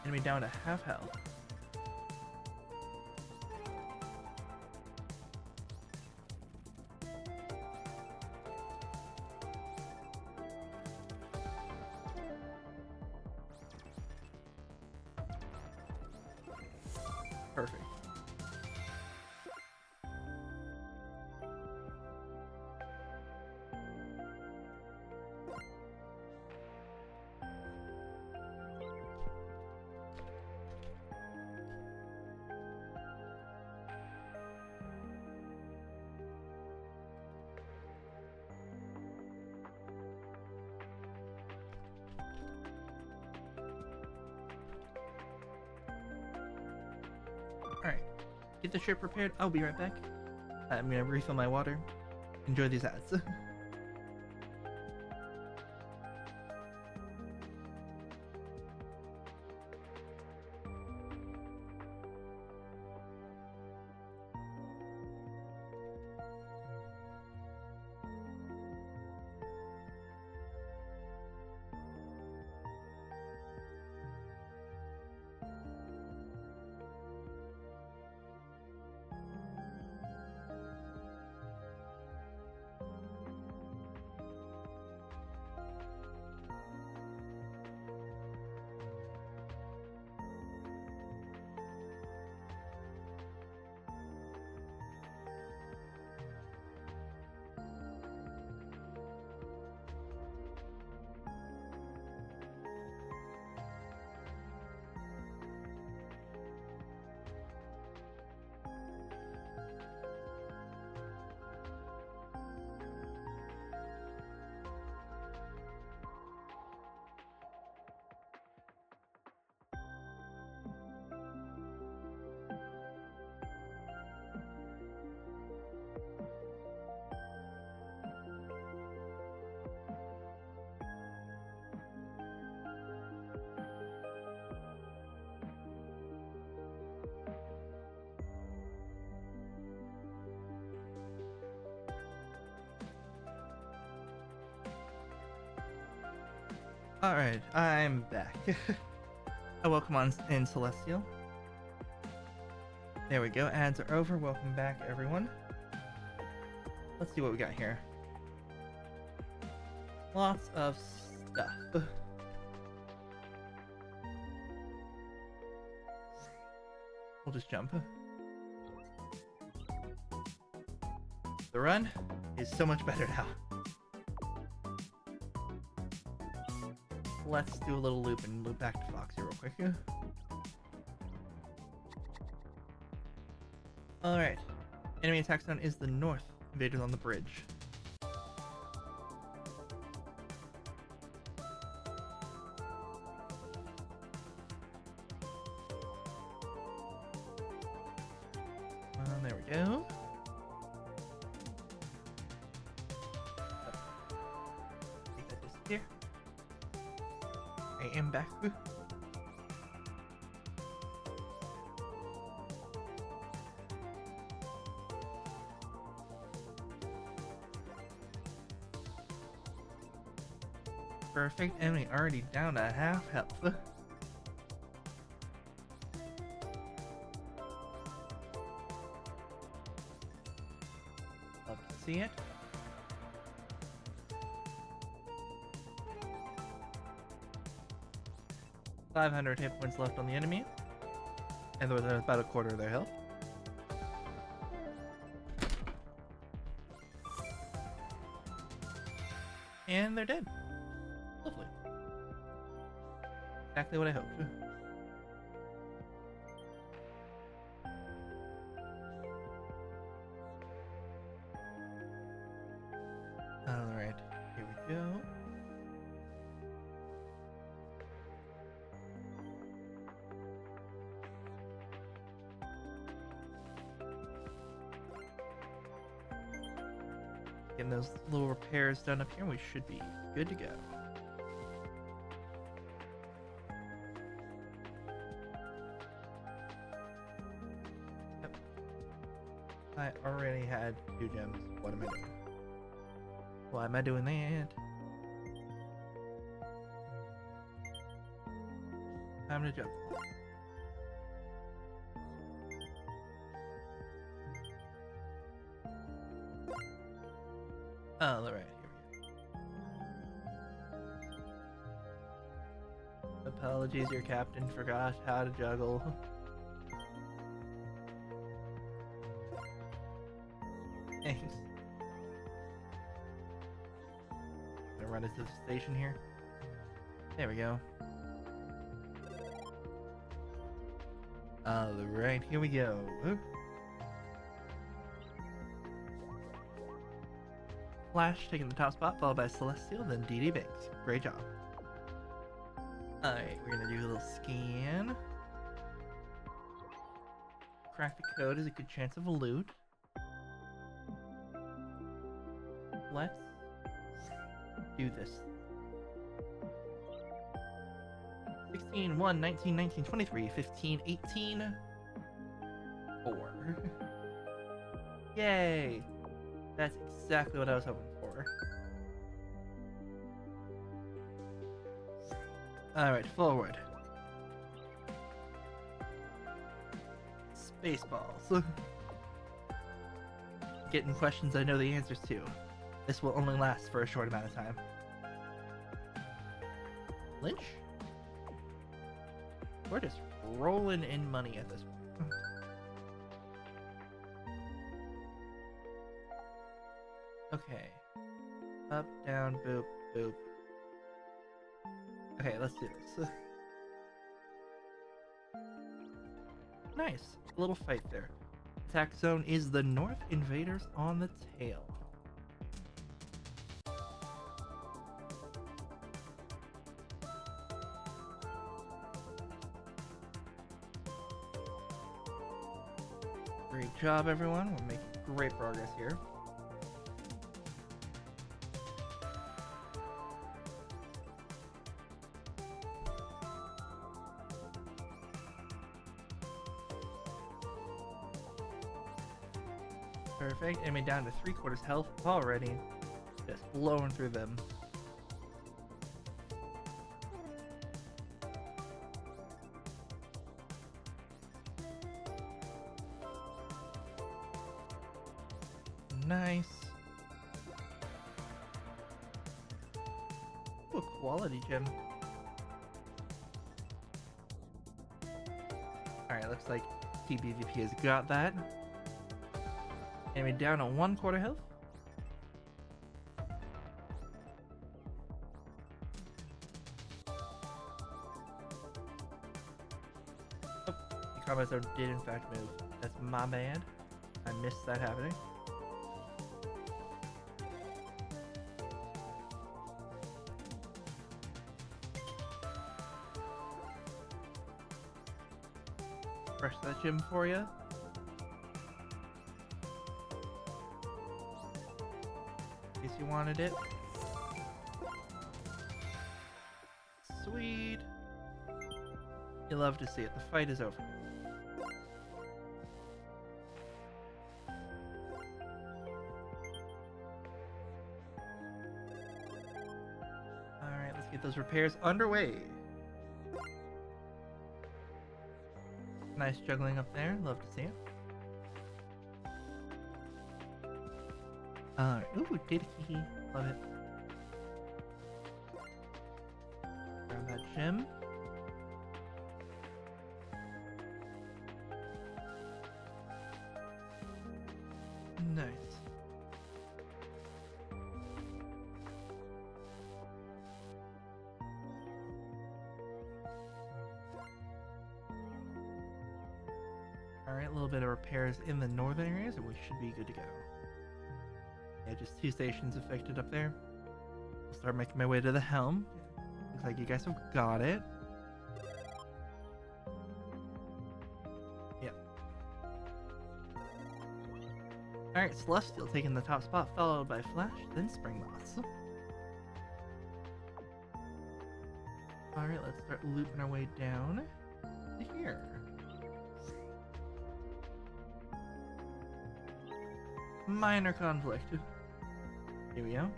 Enemy down to half health. Perfect. Alright, get the ship prepared. I'll be right back. I'm gonna refill my water. Enjoy these ads. Alright, I'm back. Welcome on in Celestial. There we go, ads are over. Welcome back, everyone. Let's see what we got here. Lots of stuff. We'll just jump. The run is so much better now. Let's do a little loop and loop back to Foxy real quick. Alright. Enemy attack zone is the north. Invaders on the bridge. There we go. Make that disappear. I am back. Perfect. Enemy already down to half health. Love to see it. $500 hit points left on the enemy, and they're about a quarter of their health. And they're dead. Lovely. Exactly what I hoped. Alright, here we go. Getting those little repairs done up here, we should be good to go. Yep. I already had 2 gems. What am I doing? Why am I doing that? Time to jump. Oh, alright, here we go. Apologies, your captain forgot how to juggle. Thanks. Gonna run into the station here. There we go. Alright, here we go. Flash taking the top spot, followed by Celestial, then DD Banks. Great job. Alright, we're gonna do a little scan. crack the code is a good chance of a loot. Let's do this. 16, 1, 19, 19, 23, 15, 18, 4. Yay! That's exactly what I was hoping for. Alright, forward. Spaceballs. Getting questions I know the answers to. This will only last for a short amount of time. Lynch? We're just rolling in money at this point. Okay. Up, down, boop, boop. Okay, let's do this. Nice. A little fight there. Attack zone is the north, invaders on the tail. Great job, everyone. We're making great progress here. Perfect. Enemy down to 3/4 health already. Just blowing through them. Nice. Ooh, a quality gem. Alright, looks like TBVP has got that. Enemy down on 1/4 health. Oh, the combat zone did in fact move. That's my bad. I missed that happening. Fresh that gem for you. In case you wanted it. Sweet. You love to see it. The fight is over. Alright, let's get those repairs underway. Nice juggling up there. Love to see it. Alright. Ooh, data key. Love it. Grab that gem. Nice. Alright, a little bit of repairs in the northern areas and we should be good to go. Yeah, just 2 stations affected up there. I'll start making my way to the helm. Looks like you guys have got it. Yep. Alright, Celestial taking the top spot, followed by Flash, then Spring Moss. Alright, let's start looping our way down to here. Minor conflict. Here we go.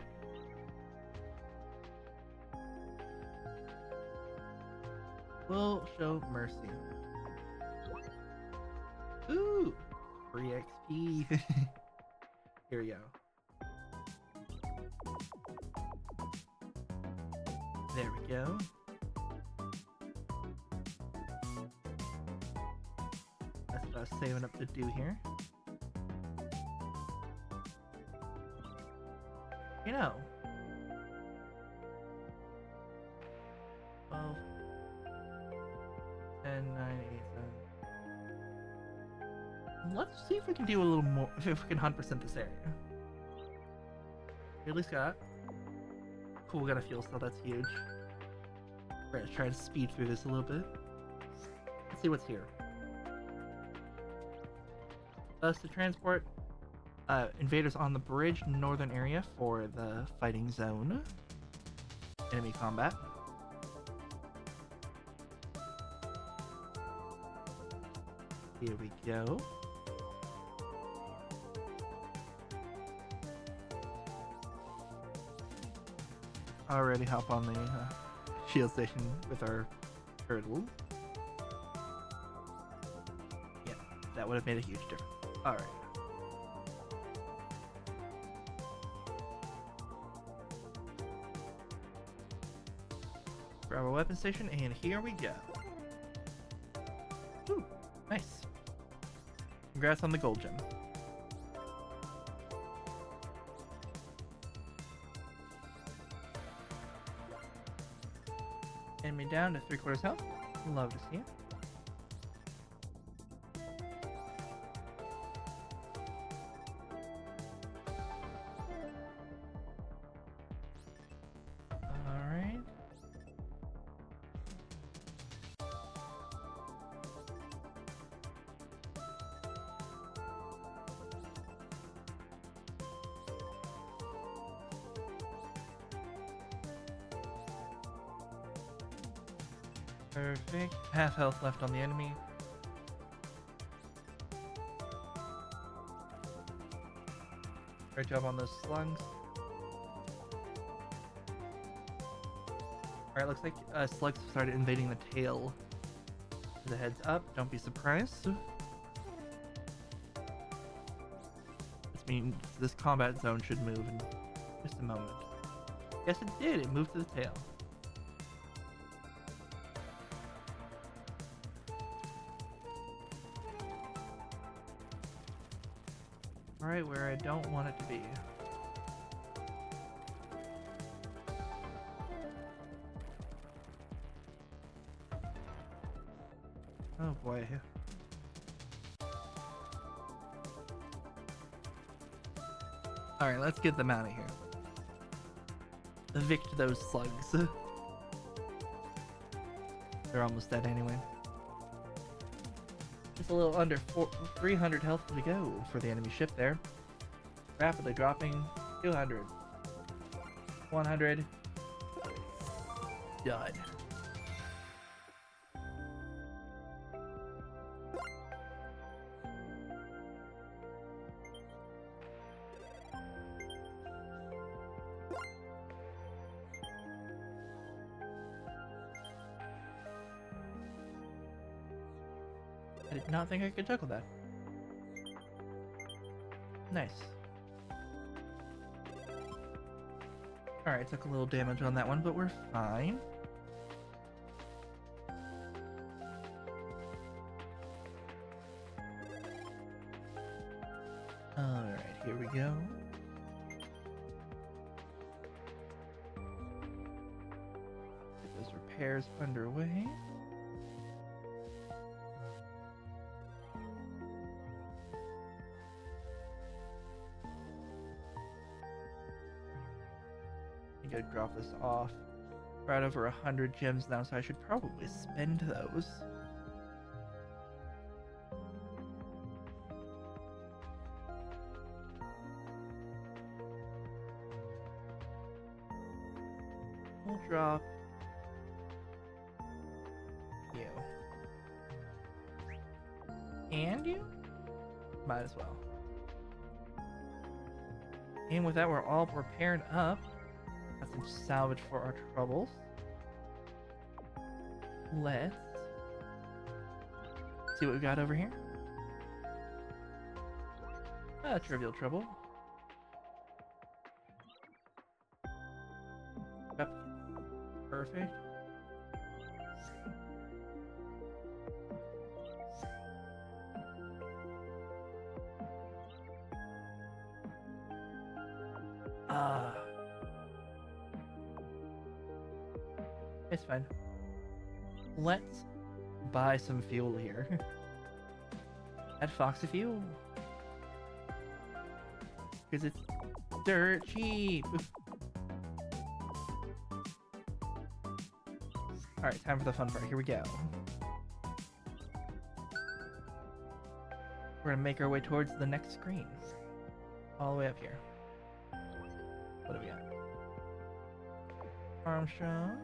We'll show mercy. Ooh! Free XP. Here we go. There we go. That's what I was saving up to do here. You know, 12, 10, 9, 8, 7. Let's see if we can do a little more, if we can 100% this area. We at least got, cool, we got a fuel cell, that's huge. We're gonna try to speed through this a little bit. Let's see what's here. Thus, to transport invaders on the bridge northern area for the fighting zone. Enemy combat. Here we go. Already hop on the shield station with our turtle. Yeah, that would have made a huge difference. Alright. Grab a weapon station, and here we go. Ooh, nice. Congrats on the gold gem. Enemy down to 3/4 health. Love to see it. Alright. Perfect. Half health left on the enemy. Great job on those slugs. Alright, looks like slugs started invading the tail. The heads up, don't be surprised. This means this combat zone should move in just a moment. Yes, it did. It moved to the tail. Right where I don't want it to be. Oh boy. Alright, let's get them out of here. Evict those slugs. They're almost dead anyway. Just a little under 300 health to go for the enemy ship there. Rapidly dropping. 200. 100. Done. I did not think I could juggle that. Nice. Alright, took a little damage on that one, but we're fine. Alright, here we go. Get those repairs underway. Gotta drop this off. We're at over 100 gems now, so I should probably spend those. We'll drop you. And you? Might as well. And with that, we're all prepared up. Got some salvage for our troubles. Let's see what we got over here. Trivial trouble. Yep. Perfect. It's fine. Let's buy some fuel here. At Foxy Fuel. Because it's dirt cheap. Alright, time for the fun part. Here we go. We're gonna make our way towards the next screen. All the way up here. What do we got? Armstrong.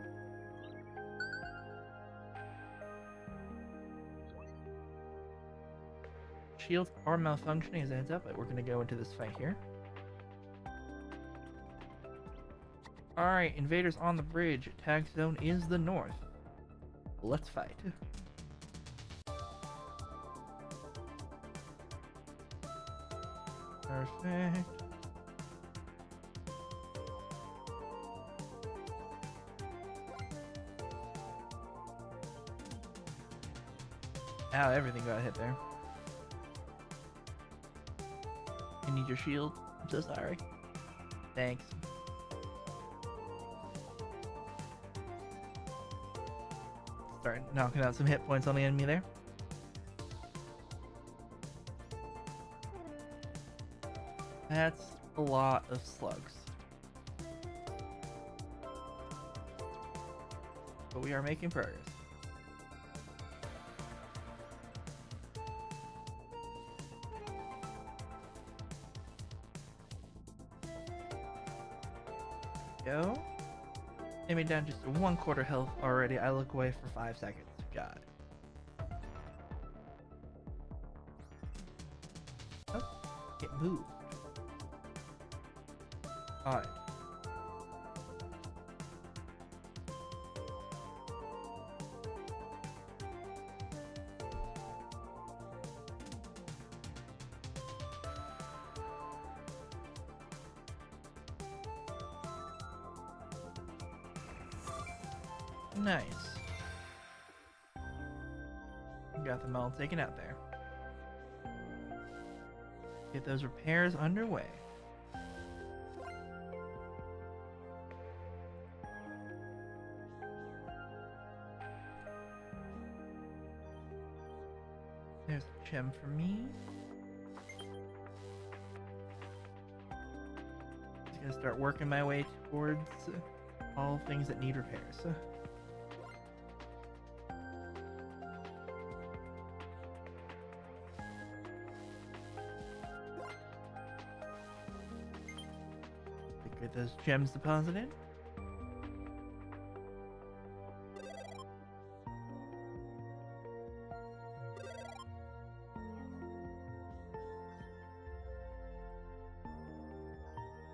Shields are malfunctioning as a heads up, but we're gonna go into this fight here. Alright, invaders on the bridge. Attack zone is the north. Let's fight. Perfect. Ow, everything got hit there. I need your shield. I'm so sorry. Thanks. Start knocking out some hit points on the enemy there. That's a lot of slugs. But we are making progress. Go. Enemy down just to 1/4 health already. I look away for 5 seconds. Got it. Oh, get moved. Alright. Nice. Got them all taken out there. Get those repairs underway. There's a gem for me. Just gonna start working my way towards all things that need repairs. Get those gems deposited.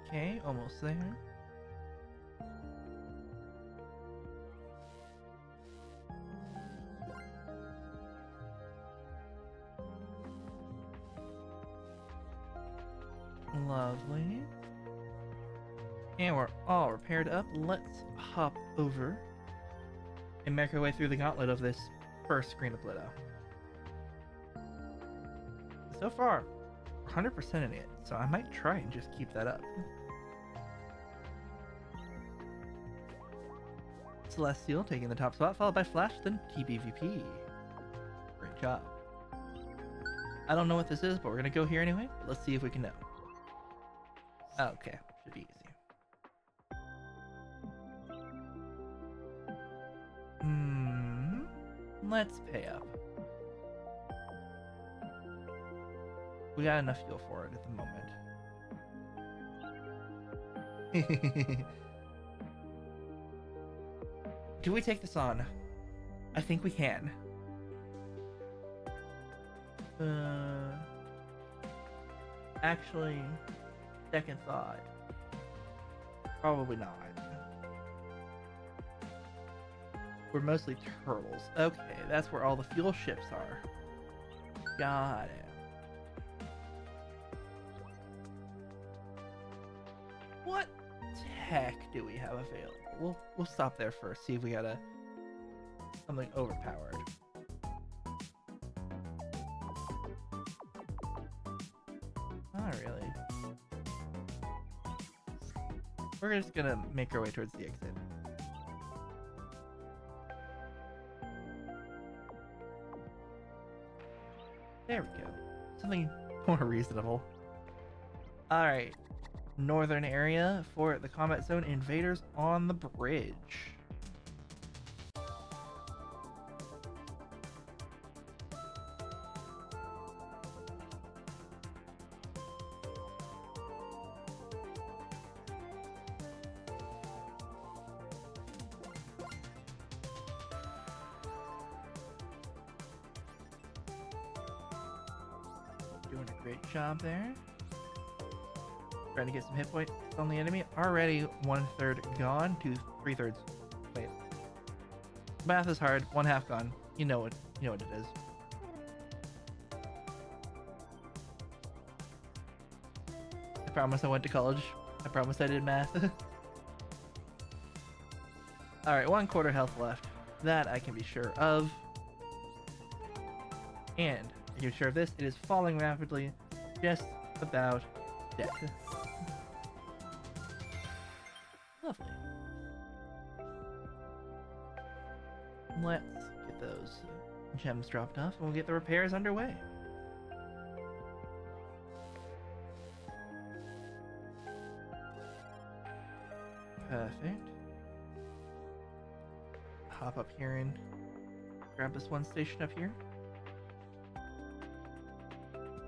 Okay, almost there. Lovely. And we're all repaired up. Let's hop over and make our way through the gauntlet of this first screen of Blitto. So far, 100% in it, so I might try and just keep that up. Celestial taking the top spot, followed by Flash, then TBVP. Great job. I don't know what this is, but we're gonna go here anyway. Let's see if we can know. Okay, should be easy. Let's pay up. We got enough fuel for it at the moment. Do we take this on? I think we can. Actually, second thought. Probably not. We're mostly turtles. Okay, that's where all the fuel ships are. Got it. What tech do we have available? We'll stop there first, see if we got something overpowered. Not really. We're just gonna make our way towards the exit. There we go. Something more reasonable. Alright. Northern area for the combat zone. Invaders on the bridge. Great job there. Trying to get some hit points on the enemy. Already 1/3 gone to 3/3. Wait. Math is hard. 1/2 gone. You know what it is. I promise I went to college. I promise I did math. Alright, 1/4 health left. That I can be sure of. And I can be sure of this. It is falling rapidly. Just about dead. Lovely. Let's get those gems dropped off and we'll get the repairs underway. Perfect. Hop up here and grab this one station up here.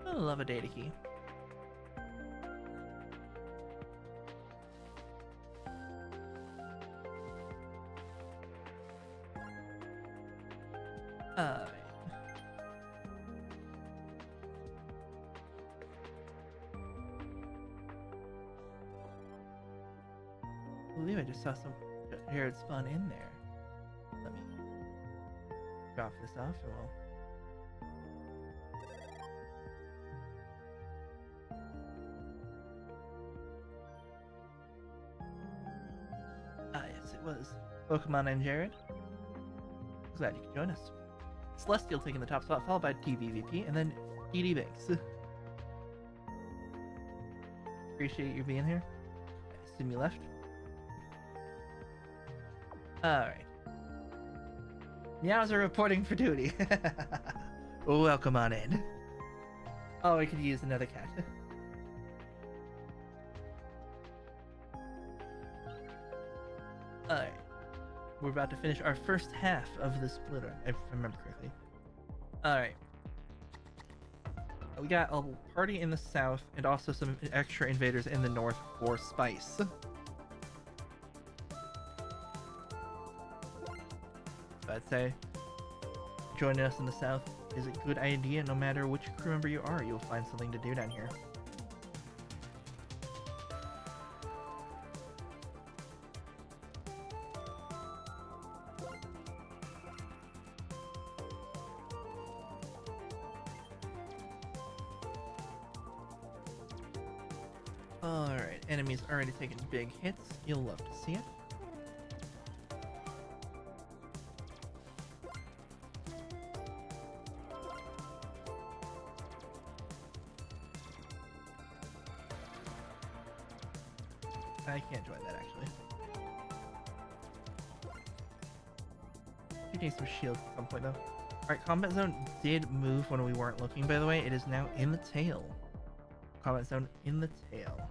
I love a data key. I believe I just saw some Jared spawn in there. Let me drop this off and we'll... Yes, it was. Pokemon and Jared. Glad you could join us. Celestial taking the top spot, followed by TVVP, and then DD Banks. Appreciate you being here. I assume you left. Alright. Meows are reporting for duty. Welcome on in. Oh, we could use another cat. Alright. We're about to finish our first half of the splitter, if I remember correctly. Alright. We got a party in the south and also some extra invaders in the north for spice. I'd say joining us in the south is a good idea. No matter which crew member you are, you'll find something to do down here. Alright, enemies already taking big hits. You'll love to see it. I can't join that actually. You need some shields at some point though. Alright, combat zone did move when we weren't looking, by the way. It is now in the tail. Combat zone in the tail.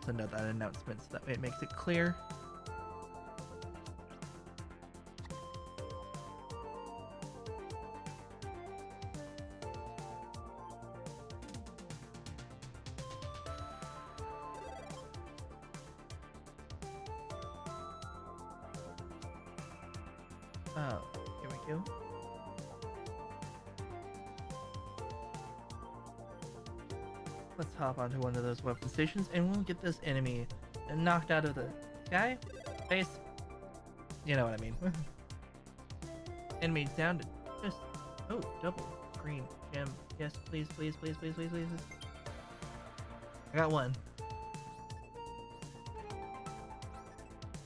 So note that announcement so that way it makes it clear. Oh, here we go. Let's hop onto one of those weapon stations and we'll get this enemy knocked out of the sky. Face. You know what I mean. Enemy down to just... Oh, double green gem. Yes, please, please, please, please, please, please. I got one.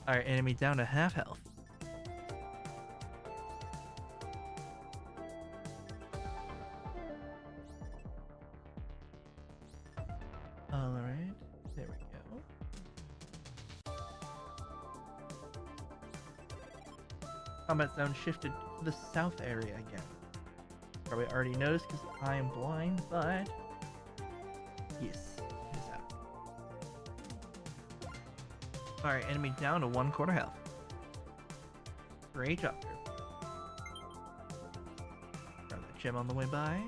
Alright, enemy down to half health. Alright, there we go. Combat zone shifted to the south area again. Probably already noticed because I am blind, but yes, it is out. Alright, enemy down to 1/4 health. Great job there. Grab that gem on the way by.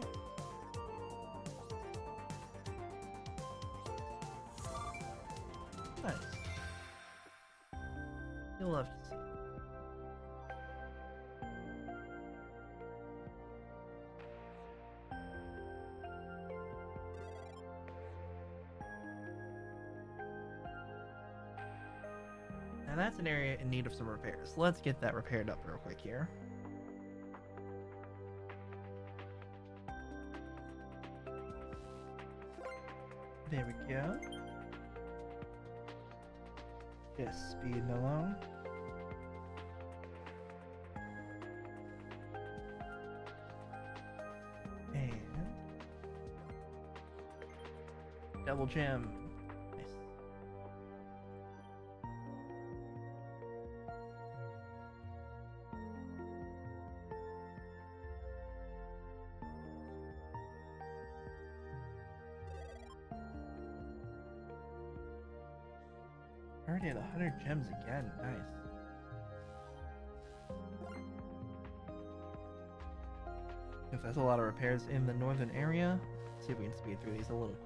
Nice. You'll love to see. And that's an area in need of some repairs. Let's get that repaired up real quick here. There we go. Just speeding along. And double gem. Nice. Already at 100 gems again. Nice. If that's a lot of repairs in the northern area, let's see if we can speed through these a little quick.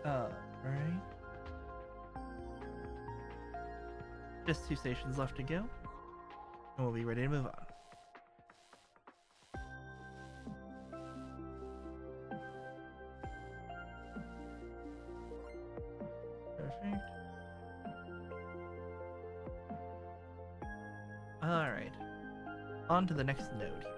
Alright. Just 2 stations left to go, and we'll be ready to move on. Perfect. Alright. On to the next node here.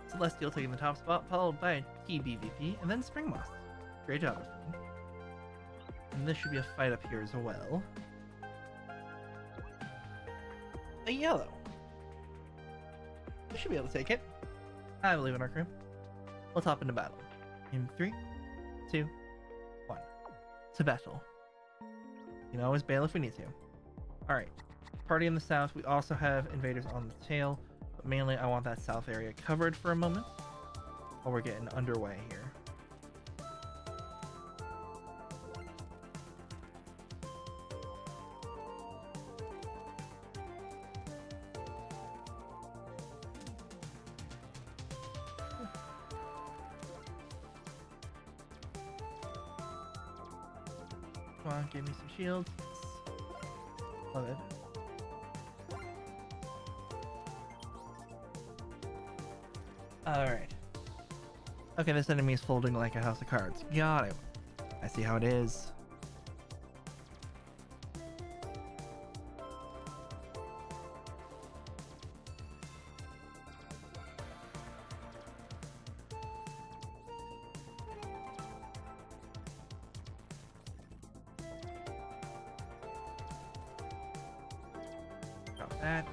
Celestial taking the top spot, followed by TBVP, and then Spring Moss. Great job, everyone. And this should be a fight up here as well. A yellow. We should be able to take it. I believe in our crew. Let's hop into battle. In 3, 2, 1. To battle. You can always bail if we need to. Alright. Party in the south. We also have invaders on the tail. Mainly, I want that south area covered for a moment while we're getting underway here. Come on, give me some shields. Love it. Alright. Okay, this enemy is folding like a house of cards. Got it. I see how it is. Drop that.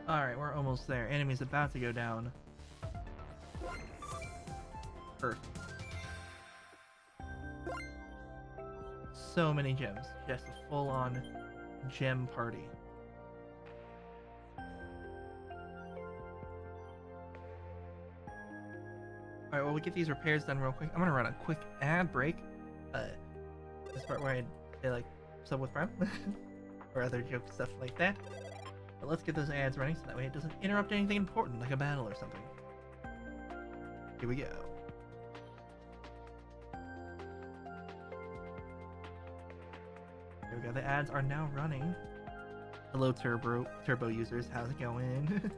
Alright, we're almost there. Enemy's about to go down. Perfect. So many gems. Just a full-on gem party. Alright, well, we get these repairs done real quick. I'm gonna run a quick ad break. This part where I say, like, sub with Prime. or other joke stuff like that. But let's get those ads running so that way it doesn't interrupt anything important, like a battle or something. Here we go. There we go, the ads are now running. Hello Turbo users, how's it going?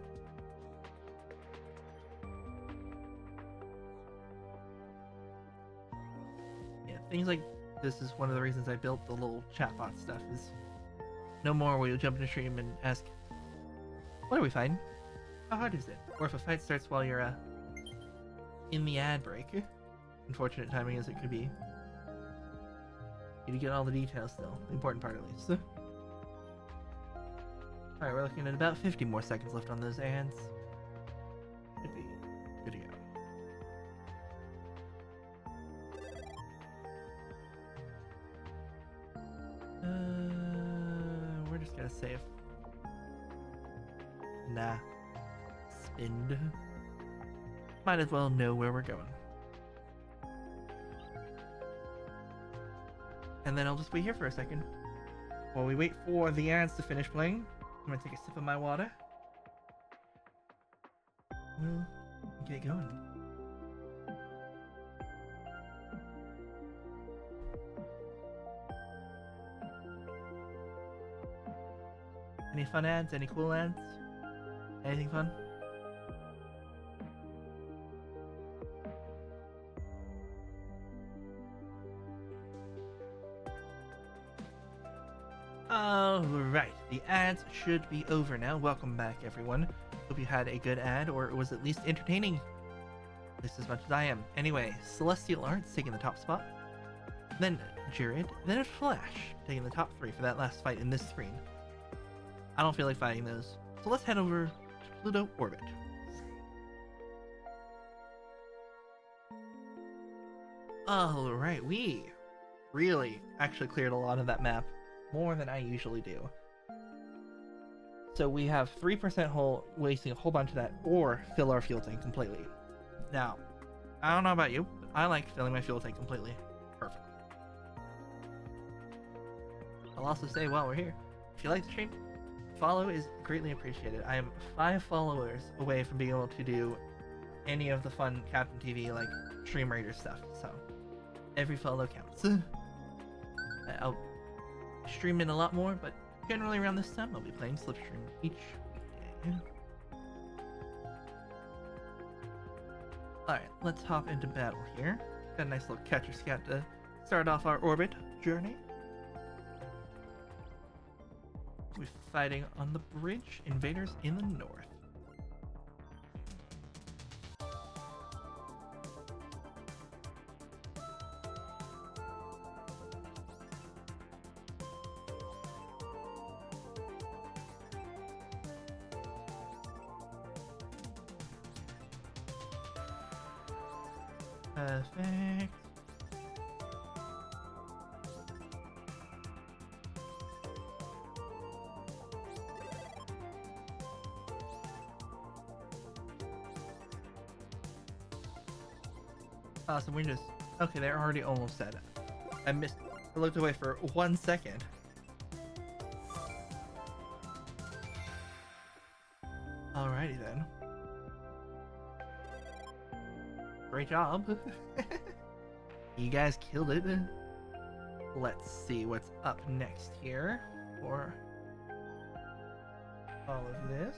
Yeah, things like this is one of the reasons I built the little chatbot stuff, is no more will you jump into stream and ask, what are we fighting? How hard is it? Or if a fight starts while you're in the ad break. Unfortunate timing as it could be. You to get all the details still. The important part at least. Alright, we're looking at about 50 more seconds left on those ads. Should be good to go. We're just gonna save. Nah. Spend. Might as well know where we're going. And then I'll just wait here for a second while we wait for the ads to finish playing, I'm gonna take a sip of my water. We'll get going. Any fun ads? Any cool ads? Anything fun? Alright, the ads should be over now. Welcome back, everyone. Hope you had a good ad, or it was at least entertaining. At least as much as I am. Anyway, Celestial Arts taking the top spot. Then Jared, then Flash taking the top 3 for that last fight in this screen. I don't feel like fighting those, so let's head over to Pluto Orbit. Alright, we really actually cleared a lot of that map. More than I usually do. So we have 3% hull, wasting a whole bunch of that, or fill our fuel tank completely. Now, I don't know about you, but I like filling my fuel tank completely. Perfect. I'll also say while we're here, if you like the stream, follow is greatly appreciated. I am 5 followers away from being able to do any of the fun Captain TV like Stream Raider stuff, so every follow counts. I'll stream in a lot more, but generally around this time I'll be playing slipstream each weekday. Alright, let's hop into battle here. Got a nice little catcher scout to start off our orbit journey. We're fighting on the bridge, invaders in the north. Perfect. Awesome, we just... Okay, they're already almost at it. I missed... I looked away for 1 second. Alrighty then. Great job. You guys killed it. Let's see what's up next here for all of this.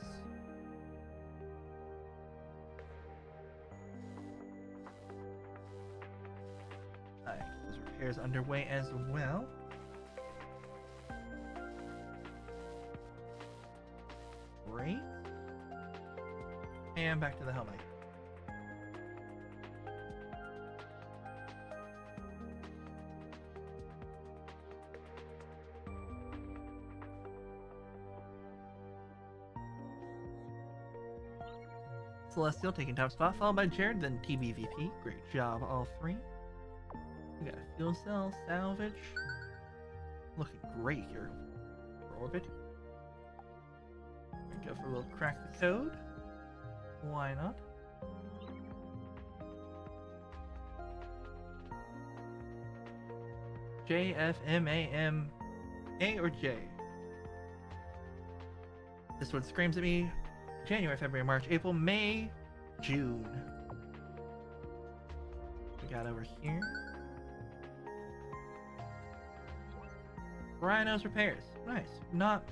Alright, those repairs underway as well. Great. And back to the helmet. Celestial taking top spot, followed by Jared, then TBVP. Great job, all 3. We got a fuel cell, salvage. Looking great here for orbit. We go for a little crack the code. Why not? JFMAM A or J? This one screams at me. January, February, March, April, May, June. We got over here. Rhino's repairs. Nice. Not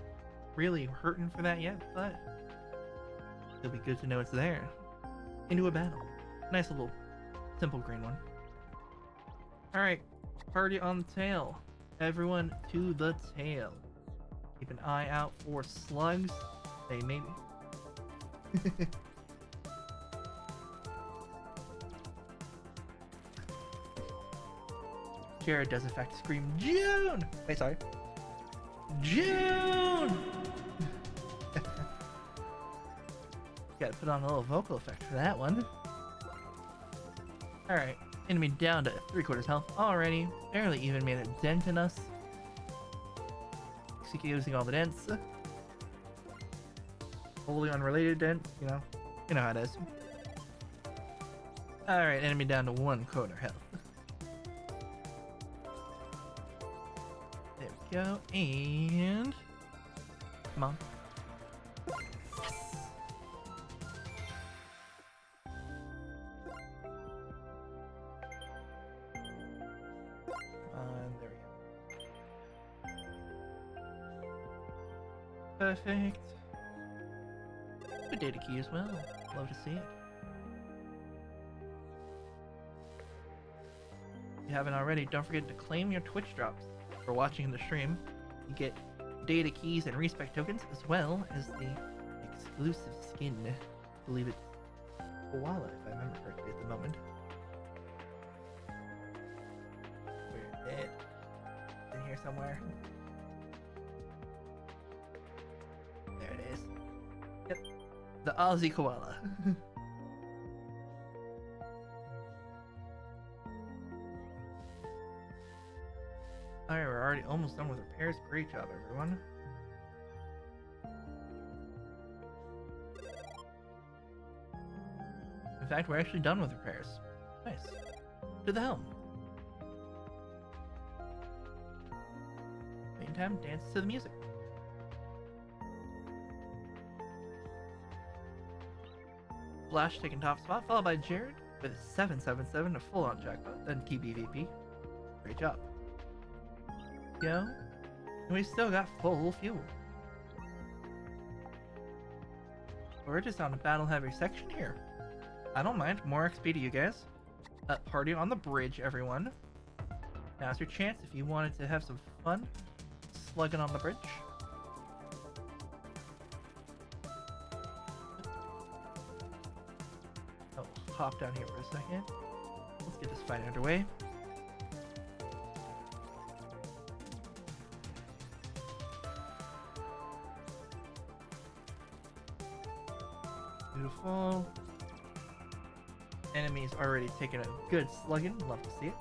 really hurting for that yet, but it'll be good to know it's there. Into a battle. Nice little simple green one. Alright. Party on the tail. Everyone to the tail. Keep an eye out for slugs. They maybe. Jared does in fact scream June! Wait, sorry. June! Gotta put on a little vocal effect for that one. Alright, enemy down to 3/4 health already. Barely even made a dent in us. Keep using all the dents. Wholly unrelated dents, you know how it is. Alright, enemy down to 1/4 health. There we Go, and come on. Yes. There we go. Perfect. Good data key as well. Love to see it. If you haven't already, don't forget to claim your Twitch drops for watching the stream. You get data keys and respec tokens as well as the exclusive skin. I believe it's koala, if I remember correctly at the moment. Where is it? It's in here somewhere. There it is. Yep. The Aussie koala. Alright, we're already almost done with repairs. Great job, everyone. In fact, we're actually done with repairs. Nice. To the helm. Meantime, dance to the music. Flash taking top spot, followed by Jared with a 777, a full-on jackpot, then TBVP. Great job. Go. And we still got full fuel. We're just on a battle-heavy section here. I don't mind. More XP to you guys. Party on the bridge, everyone. Now's your chance if you wanted to have some fun slugging on the bridge. Oh, hop down here for a second. Let's get this fight underway. Beautiful. Enemies already taking a good slugging. Love to see it.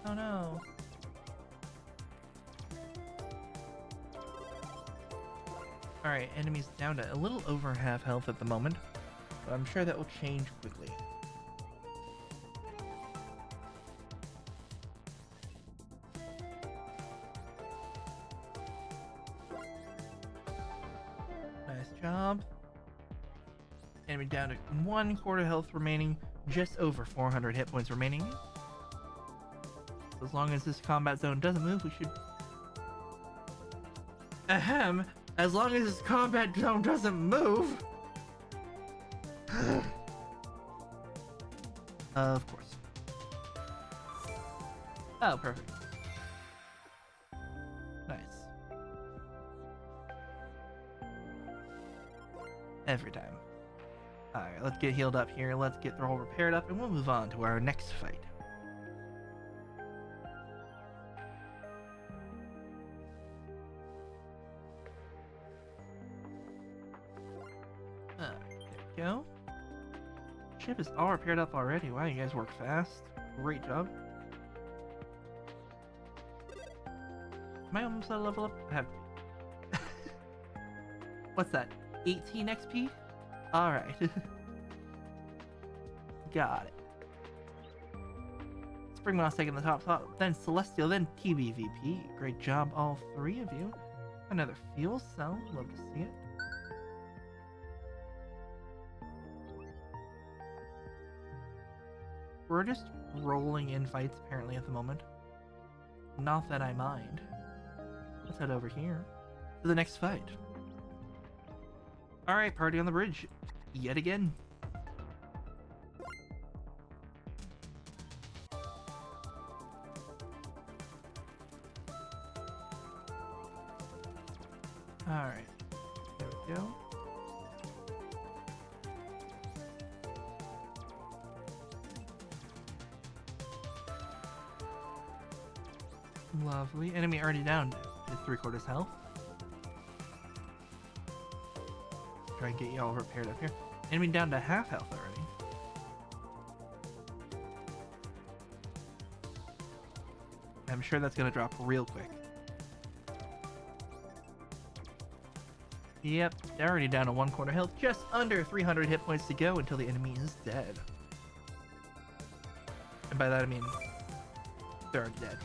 Oh no. Alright, enemies down to a little over half health at the moment, but I'm sure that will change quickly. Nice job. Enemy down to 1/4 health remaining, just over 400 hit points remaining. As long as this combat zone doesn't move, we should... Ahem! As long as this combat zone doesn't move! Of course. Oh, perfect. Nice. Every time. Alright, let's get healed up here, let's get Thrall repaired up, and we'll move on to our next fight. There we go. Ship is all repaired up already. Wow, you guys work fast. Great job. Am I almost at a level up? I have... What's that? 18 XP? Alright. Got it. Springmoth's taking the top spot, then Celestial, then TBVP. Great job, all three of you. Another fuel cell. Love to see it. We're just rolling in fights apparently at the moment. Not that I mind. Let's head over here to the next fight. Alright, party on the bridge. Yet again. Alright. There we go. Lovely. Enemy already down to 3/4 health. Try and get you all repaired up here. Enemy down to half health already. I'm sure that's gonna drop real quick. Yep, they're already down to 1/4 health, just under 300 hit points to go until the enemy is dead. And by that I mean, they're already dead.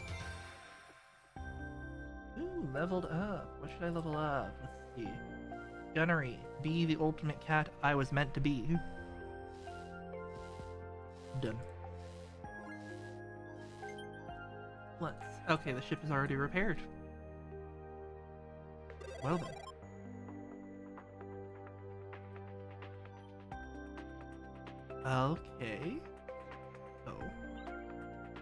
Ooh, leveled up. What should I level up? Let's see. Gunnery. Be the ultimate cat I was meant to be. Done. Let's... Okay, the ship is already repaired. Well then. Okay. So,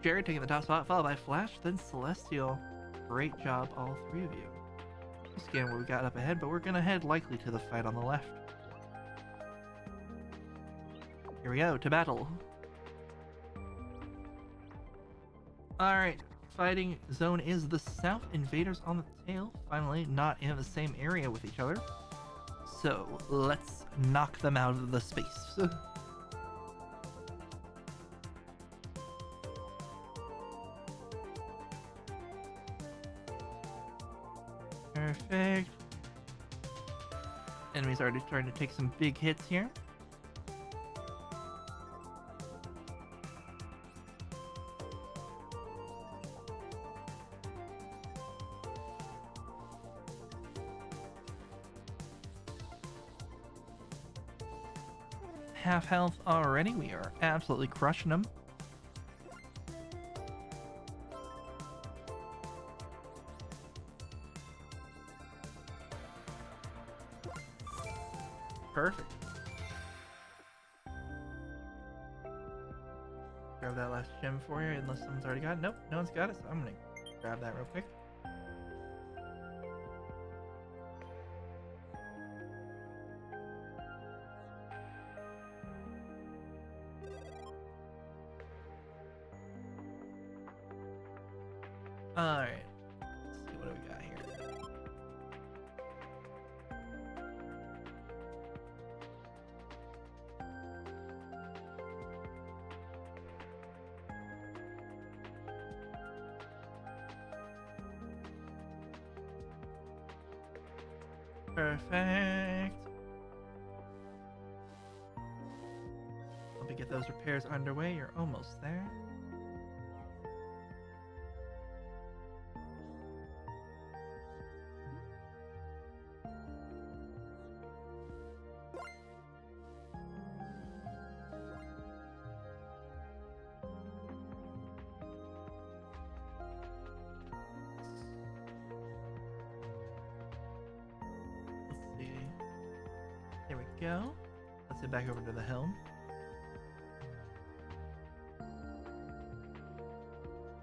Jared taking the top spot, followed by Flash, then Celestial. Great job, all three of you. Let's scan what we got up ahead, but we're gonna head likely to the fight on the left. Here we go, to battle. Alright, fighting zone is the south. Invaders on the tail. Finally, not in the same area with each other. So, let's knock them out of the space. Perfect. Enemies already starting to take some big hits here. Half health already. We are absolutely crushing them. Perfect. Grab that last gem for you, unless someone's already got it. Nope, no one's got it, so I'm gonna grab that real quick. Alright. Let's see what do we got here. Perfect. Let me get those repairs underway. You're almost there. There we go. Let's head back over to the helm.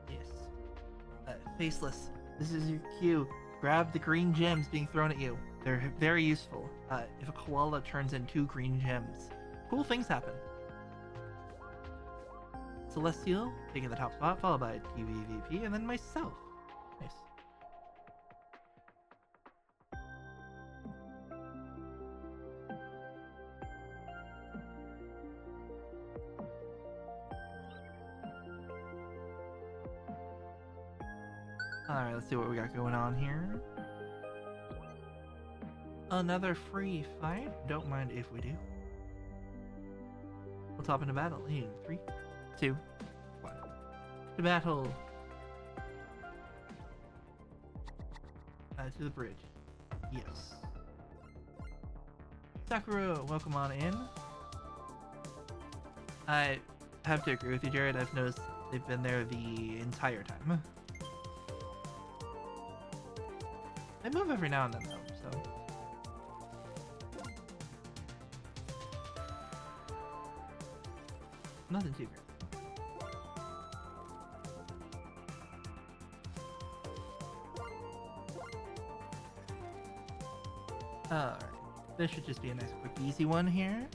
Yes. Faceless. This is your cue. Grab the green gems being thrown at you. They're very useful. If a koala turns in 2 green gems, cool things happen. Celestial taking the top spot, followed by TVVP, and then myself. Nice. Alright, let's see what we got going on here. Another free fight. Don't mind if we do. We'll top into battle in 3, 2, 1. To battle. To the bridge. Yes. Sakura, welcome on in. I have to agree with you, Jared. I've noticed they've been there the entire time. They move every now and then, though, so... Nothing too great. Alright. This should just be a nice, quick, easy one here.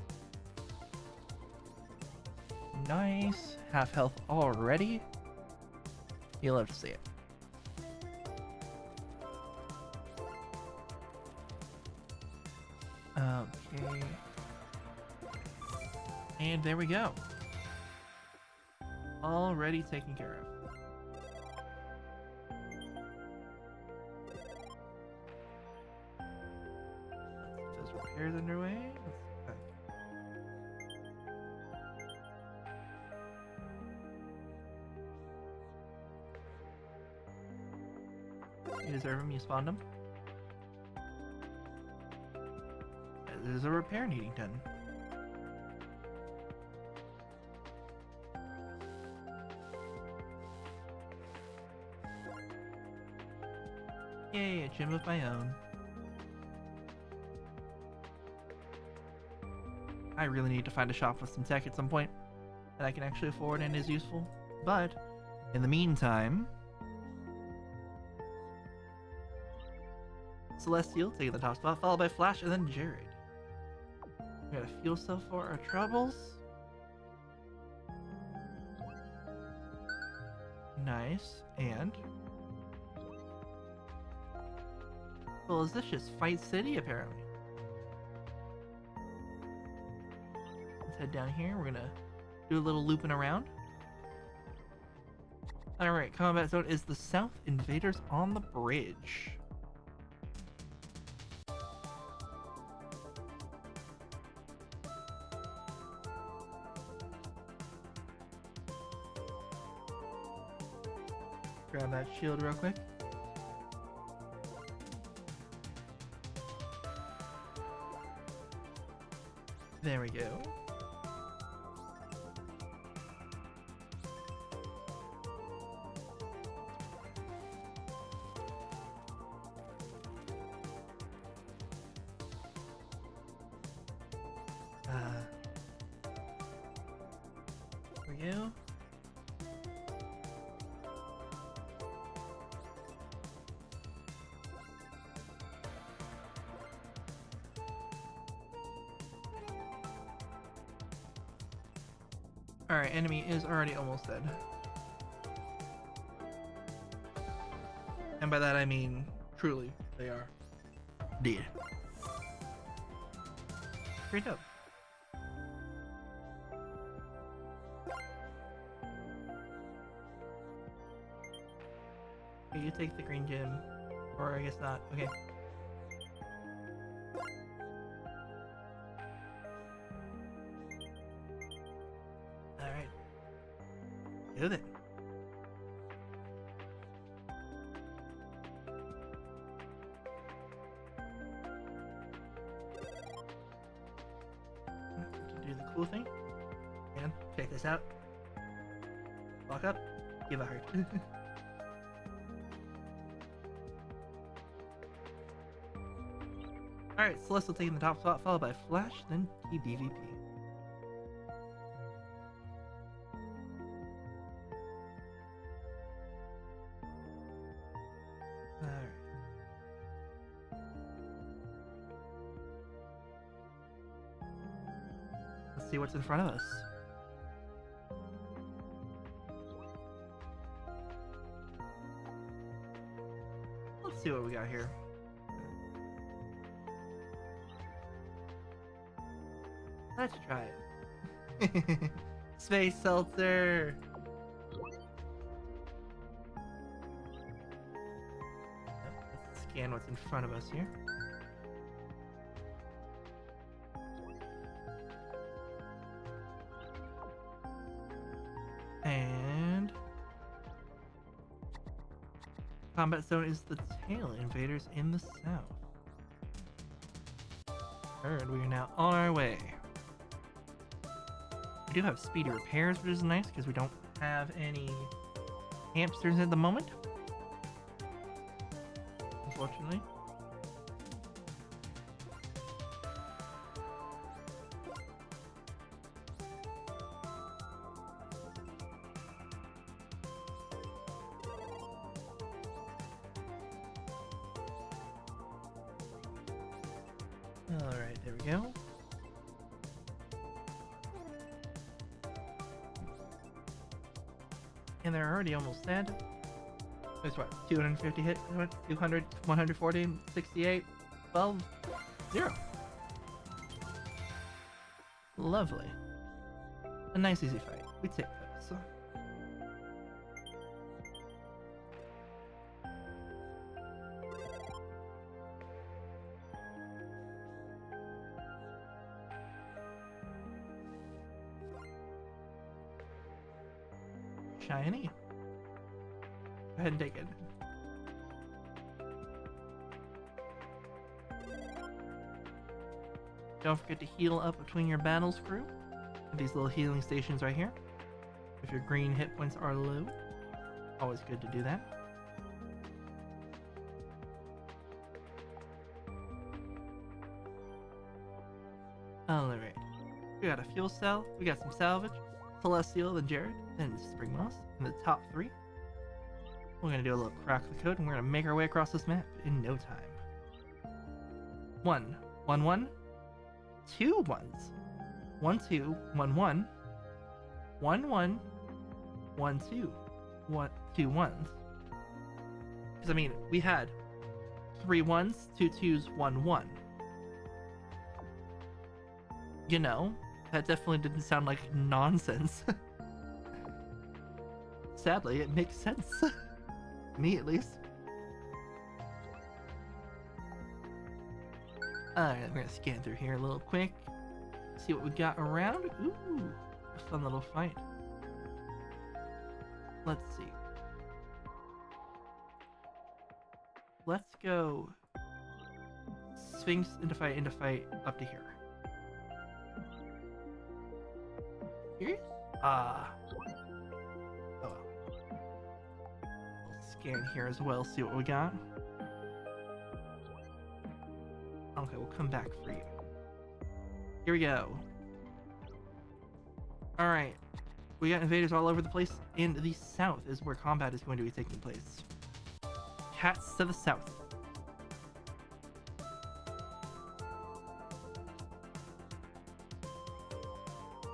Nice. Half health already. You'll have to see it. Okay. And there we go. Already taken care of. repairs underway. You deserve them, you spawned them. There's a repair needing done. Yay, a gym of my own. I really need to find a shop with some tech at some point that I can actually afford and is useful. But, in the meantime... Celestial taking the top spot, followed by Flash and then Jared. We got a fuel cell for our troubles. Nice, and... Well, is this just Fight City, apparently? Let's head down here. We're gonna do a little looping around. Alright, combat zone is the South. Invaders on the bridge. Grab that shield real quick. There we go. There we go. Alright, enemy is already almost dead. And by that I mean, truly, they are dead. Great up. Okay, you take the green gem. Or I guess not. Okay. Do it. Do the cool thing. And check this out. Walk up, give a heart. Alright, Celestial taking the top spot, followed by Flash, then TBVP. See what's in front of us. Let's see what we got here. Let's try it. Space Seltzer! Let's scan what's in front of us here. And combat zone is the tail. Invaders in the south. Heard, we are now on our way. We do have speedy repairs, which is nice because we don't have any hamsters at the moment, unfortunately. Alright, there we go. And they're already almost dead. There's what, 250 hit, 200, 140, 68, 12, 0. Lovely. A nice easy fight. We take those. Shiny. Go ahead and take it. Don't forget to heal up between your battles, crew. These little healing stations right here. If your green hit points are low, always good to do that. Alright. We got a fuel cell, we got some salvage, Celestial, then Jared, then Spring Moss in the top 3. We're gonna do a little crack the code and we're gonna make our way across this map in no time. 1, 1, 1. 2 ones. 1 2 1 1 1 1 1 2 1 2 ones. Because I mean, we had 3 ones, 2 twos, 1 1. You know, that definitely didn't sound like nonsense. Sadly, it makes sense. Me at least. Alright, we're gonna scan through here a little quick. See what we got around. Ooh, a fun little fight. Let's see. Let's go Sphinx into fight up to here. Here? Oh well. We'll scan here as well, see what we got. Okay, we'll come back for you. Here we go. Alright. We got invaders all over the place. In the south is where combat is going to be taking place. Cats to the south.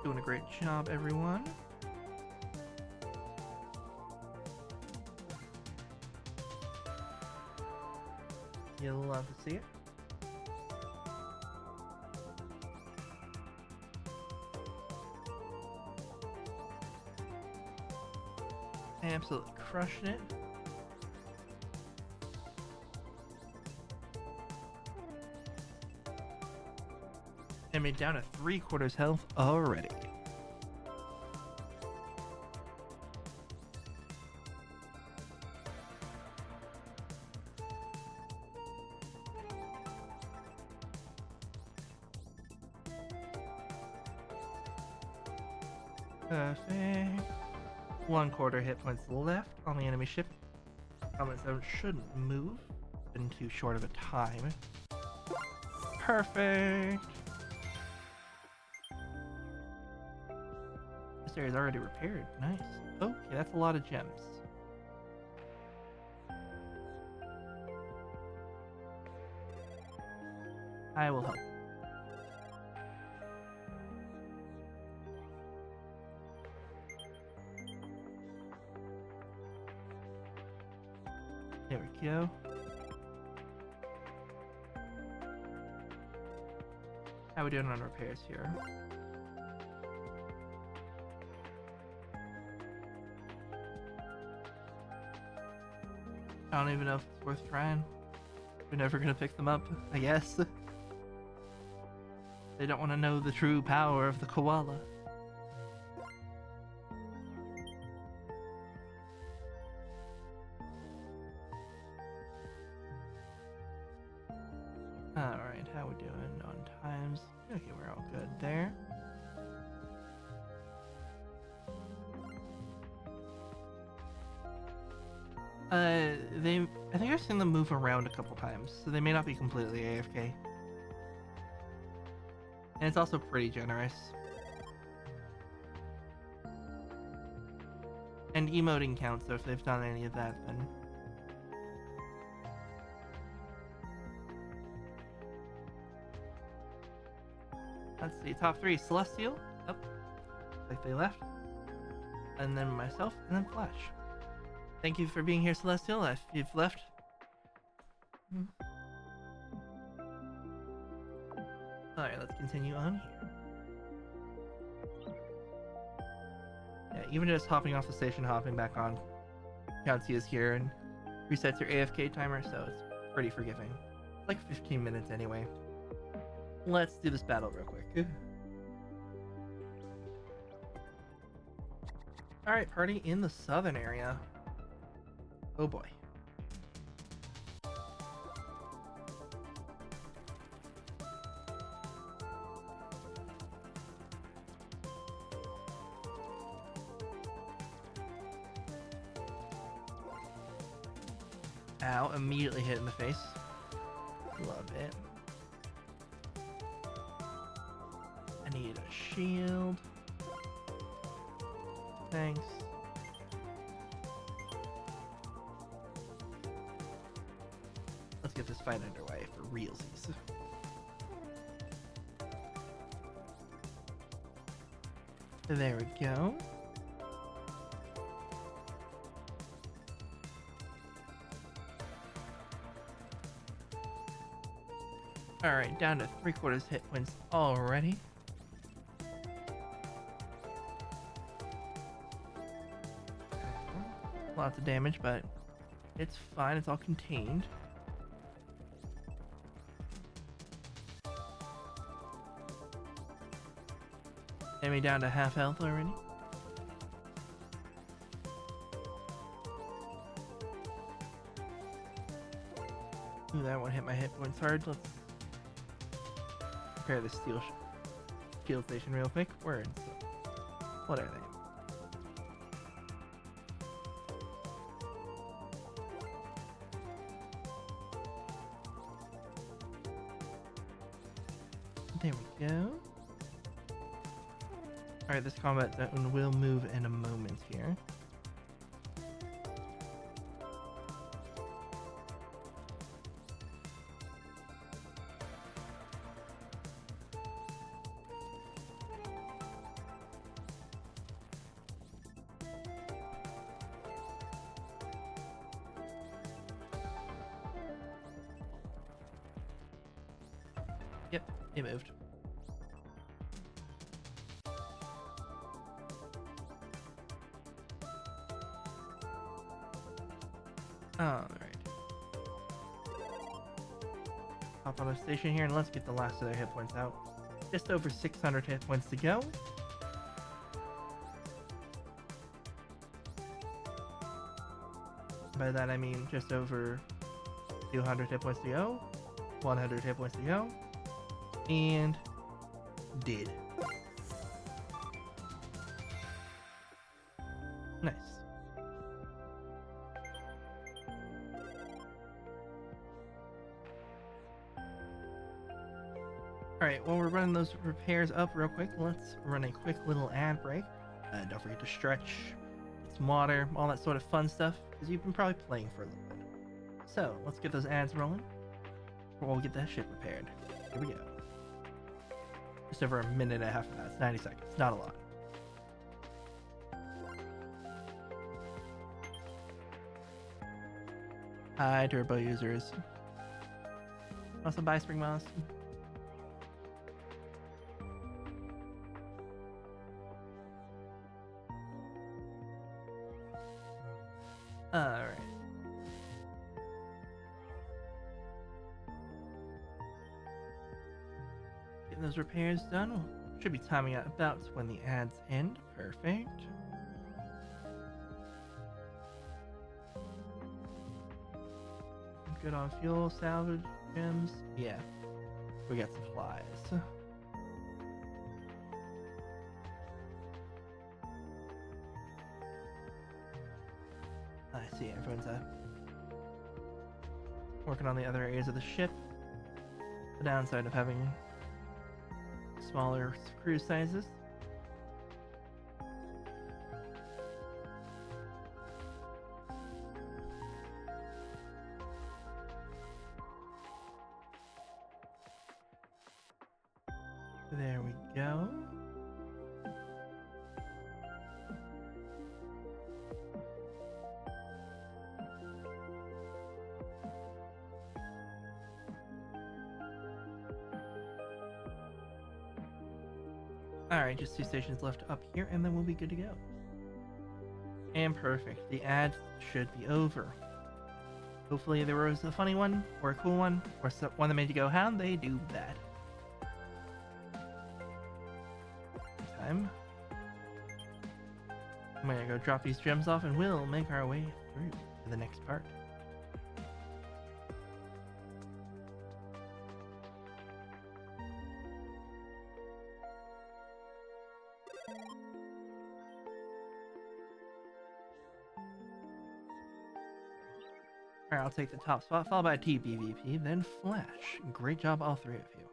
Doing a great job, everyone. You'll love to see it. Absolutely crushing it. And made down to 3/4 health already. Perfect. 1/4 hit points left on the enemy ship. Combat zone shouldn't move in too short of a time. Perfect. This area is already repaired. Nice. Okay, that's a lot of gems. I will help. There we go. How are we doing on repairs here? I don't even know if it's worth trying. We're never gonna pick them up, I guess. They don't want to know the true power of the koala. Alright, how we doing on times? Okay, we're all good there. I think I've seen them move around a couple times, so they may not be completely AFK. And it's also pretty generous. And emoting counts, so if they've done any of that, then... Let's see, top 3, Celestial. Oh, looks like they left. And then myself, and then Flash. Thank you for being here, Celestial, if you've left. Alright, let's continue on here. Yeah, even just hopping off the station, hopping back on, counts you as here and resets your AFK timer, so it's pretty forgiving. It's like 15 minutes anyway. Let's do this battle real quick. Alright, party in the southern area. Oh boy. Ow, immediately hit in the face. Love it. I need a shield. Thanks. Let's get this fight underway for realsies. There we go. Alright, down to 3/4 hit points already. Lots of damage, but it's fine. It's all contained. Enemy down to half health already. Ooh, that one hit my hit points hard. Let's repair the shield station real quick. Where in? What are they? There we go. Alright, this combat zone will move in a moment here. Yep, it moved. Alright. Hop on the station here and let's get the last of their hit points out. Just over 600 hit points to go. By that I mean just over 200 hit points to go. 100 hit points to go. And did. Nice. Alright, while we're running those repairs up real quick, let's run a quick little ad break. Don't forget to stretch, get some water, all that sort of fun stuff, because you've been probably playing for a little bit. So, let's get those ads rolling, while we get that ship repaired. Here we go. Just over a minute and a half of that. It's 90 seconds. Not a lot. Hi, turbo users. Also, bye, Spring Moss. Alright. Getting those repairs done. Should be timing out about when the ads end. Perfect. Good on fuel, salvage, gems. Yeah. We got supplies. I see everyone's working on the other areas of the ship. The downside of having smaller crew sizes. There we go. Alright, just 2 stations left up here, and then we'll be good to go. And perfect. The ad should be over. Hopefully there was a funny one, or a cool one, or one that made you go, how'd they do that? Time. I'm gonna go drop these gems off and we'll make our way through to the next part. Alright, I'll take the top spot, followed by TBVP, then Flash. Great job, all three of you.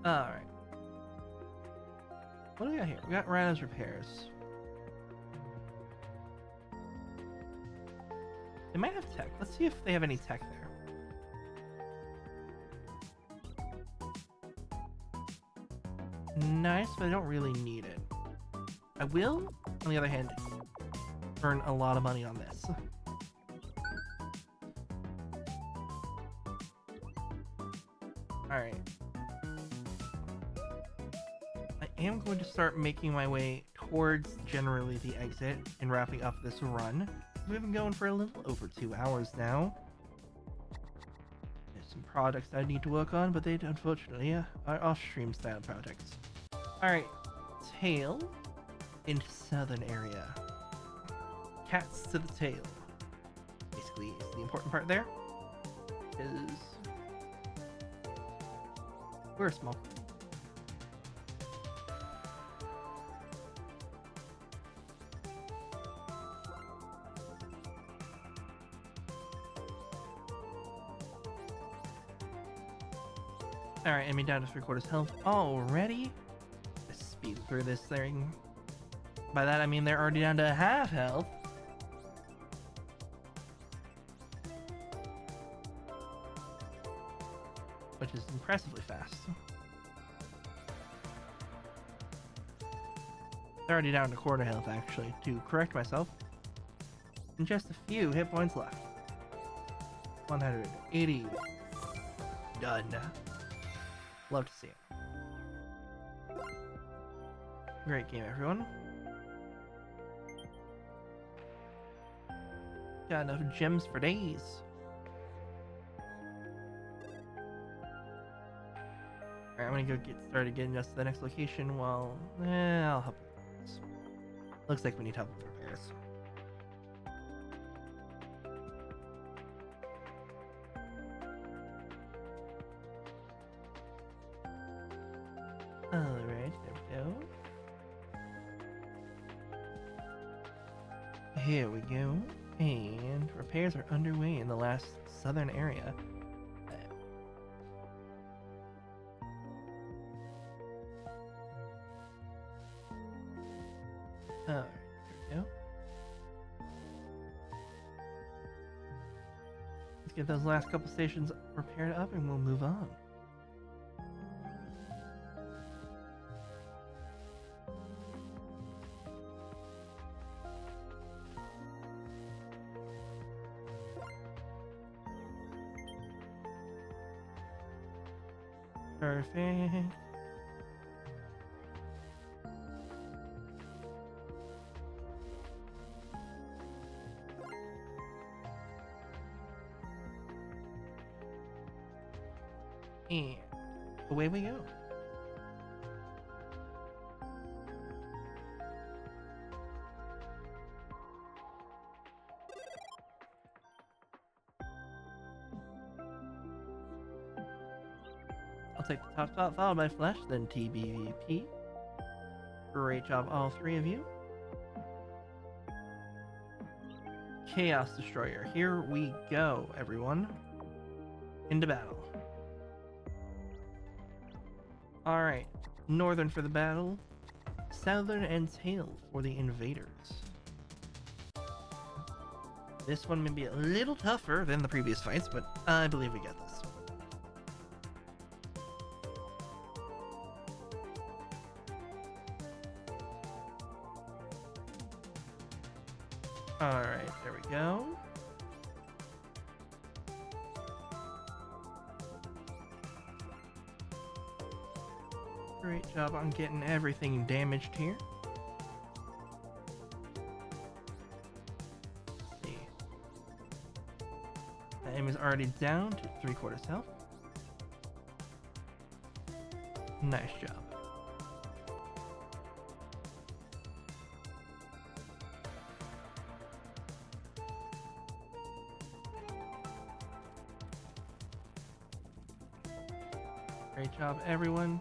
Alright. What do we got here? We got Rhino's repairs. They might have tech. Let's see if they have any tech there. Nice, but I don't really need it. I will, on the other hand, earn a lot of money on this. Alright. I am going to start making my way towards generally the exit and wrapping up this run. We've been going for a little over 2 hours now. There's some projects I need to work on, but they unfortunately are off-stream style projects. Alright, tail into southern area. Cats to the tail. Basically, is the important part there. Is we're small. Alright, enemy down to 3/4 health already. Let's speed through this thing. By that I mean they're already down to half health. Which is impressively fast. They're already down to 1/4 health actually, to correct myself. And just a few hit points left. 180. Done. Love to see it. Great game, everyone. Got enough gems for days. Alright, I'm gonna go get started getting us to the next location while... I'll help with this. Looks like we need help with repairs. Alright, there we go. Here we go. And repairs are underway in the last southern area. Alright, there we go. Let's get those last couple stations repaired up and we'll move on. Perfect. And away we go. I'll take the top spot, followed by Flash, then TBVP. Great job, all three of you. Chaos Destroyer, here we go, everyone. Into battle. Alright, northern for the battle, southern and tail for the invaders. This one may be a little tougher than the previous fights, but I believe we get this. Alright, there we go. Great job on getting everything damaged here. Let's see. The aim is already down to 3/4 health. Nice job. Great job, everyone.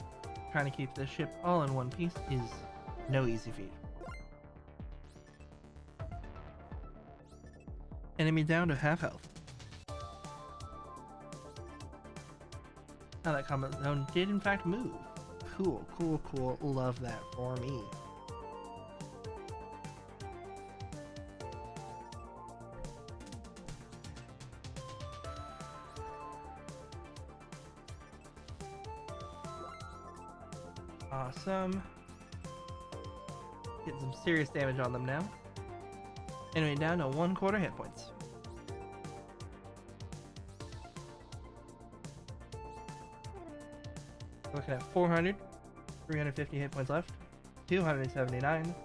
Trying to keep this ship all in one piece is no easy feat. Enemy down to half health. Now that combat zone did in fact move. Cool, cool, cool. Love that for me. Awesome. Getting some serious damage on them now. Enemy down to 1/4 hit points. Looking at 400, 350 hit points left, 279,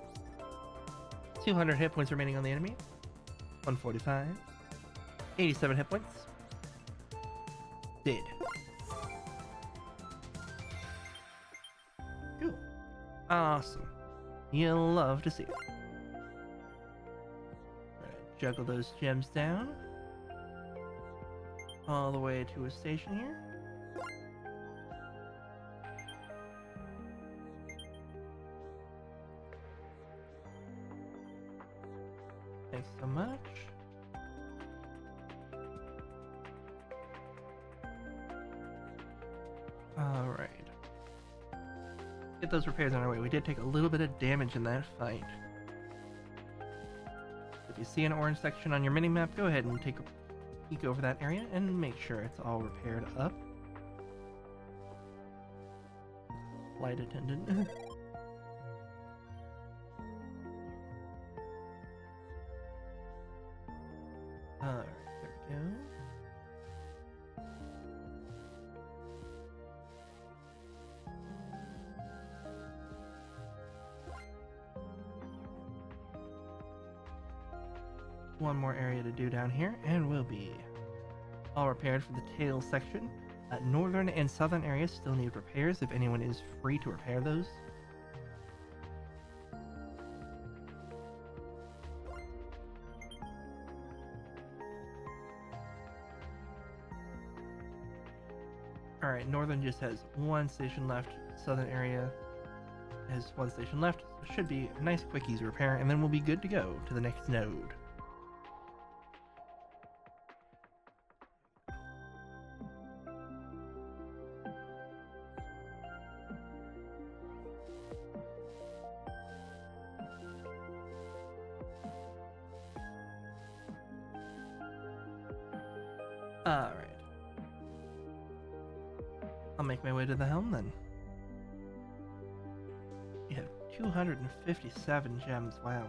200 hit points remaining on the enemy, 145, 87 hit points, dead. Cool. Awesome. You'll love to see it. Juggle those gems down all the way to a station here. Thanks so much. All right. Get those repairs on our way. We did take a little bit of damage in that fight. If you see an orange section on your mini-map, go ahead and take a peek over that area and make sure it's all repaired up. Flight attendant. Alright, there we go. One more area to do down here, and we'll be all repaired for the tail section. Northern and southern areas still need repairs if anyone is free to repair those. Alright, northern just has one station left, southern area has one station left. So should be a nice quick easy repair, and then we'll be good to go to the next node. Alright. I'll make my way to the helm then. You have 257 gems, wow.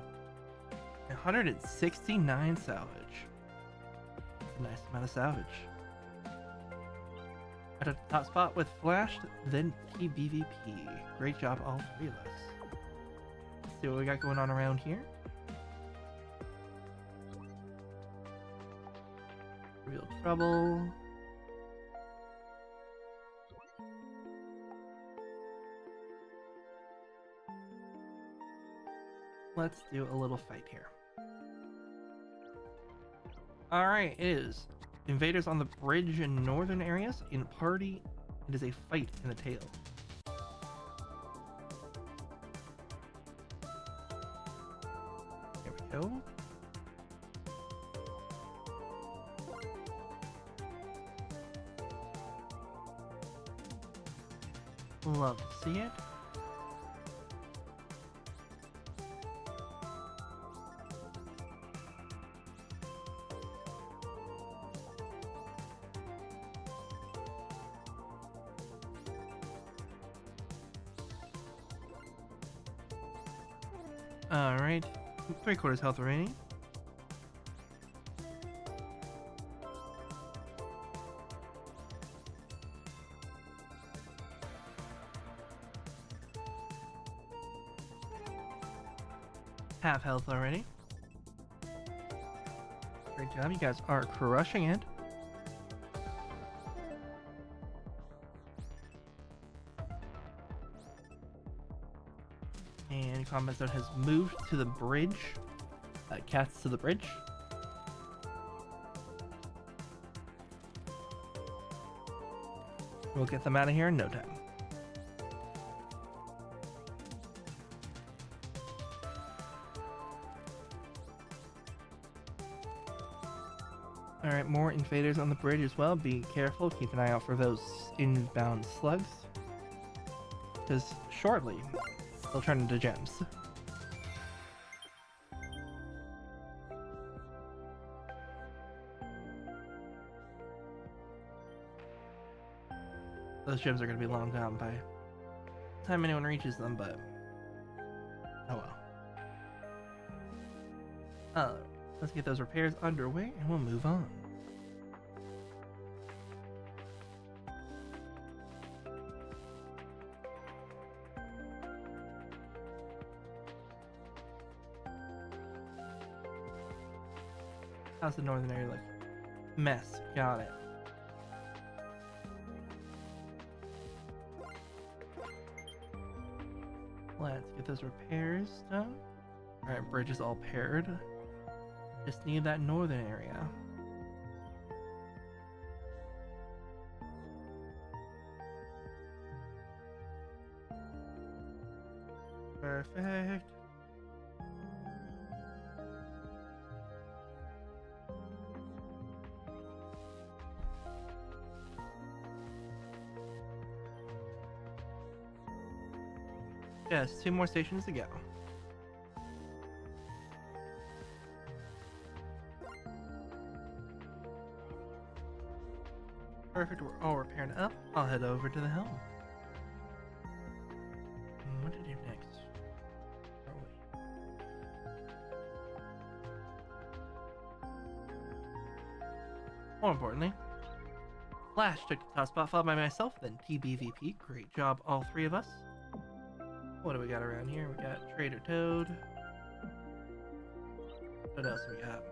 169 salvage. That's a nice amount of salvage. At a top spot with Flash, then PBVP. Great job, all three of us. Let's see what we got going on around here. Real trouble. Let's do a little fight here. Alright, it is invaders on the bridge in northern areas. In party, it is a fight in the tail. There we go. Love to see it. Alright, 3/4 health remaining. Half health already. Great job, you guys are crushing it. And combat zone has moved to the bridge. Cats to the bridge. We'll get them out of here in no time. Alright, more invaders on the bridge as well. Be careful, keep an eye out for those inbound slugs. Because shortly, they'll turn into gems. Those gems are going to be long gone by the time anyone reaches them, but oh well. Let's get those repairs underway and we'll move on. How's the northern area look? Mess. Got it. Let's get those repairs done. Alright, bridge is all paired. Just need that northern area. Perfect. Yes, 2 more stations to go. Perfect, we're all repaired up. I'll head over to the helm. What to do next? Where are we? More importantly, Flash took the top spot, followed by myself, then TBVP. Great job, all 3 of us. What do we got around here? We got Trader Toad. What else we got?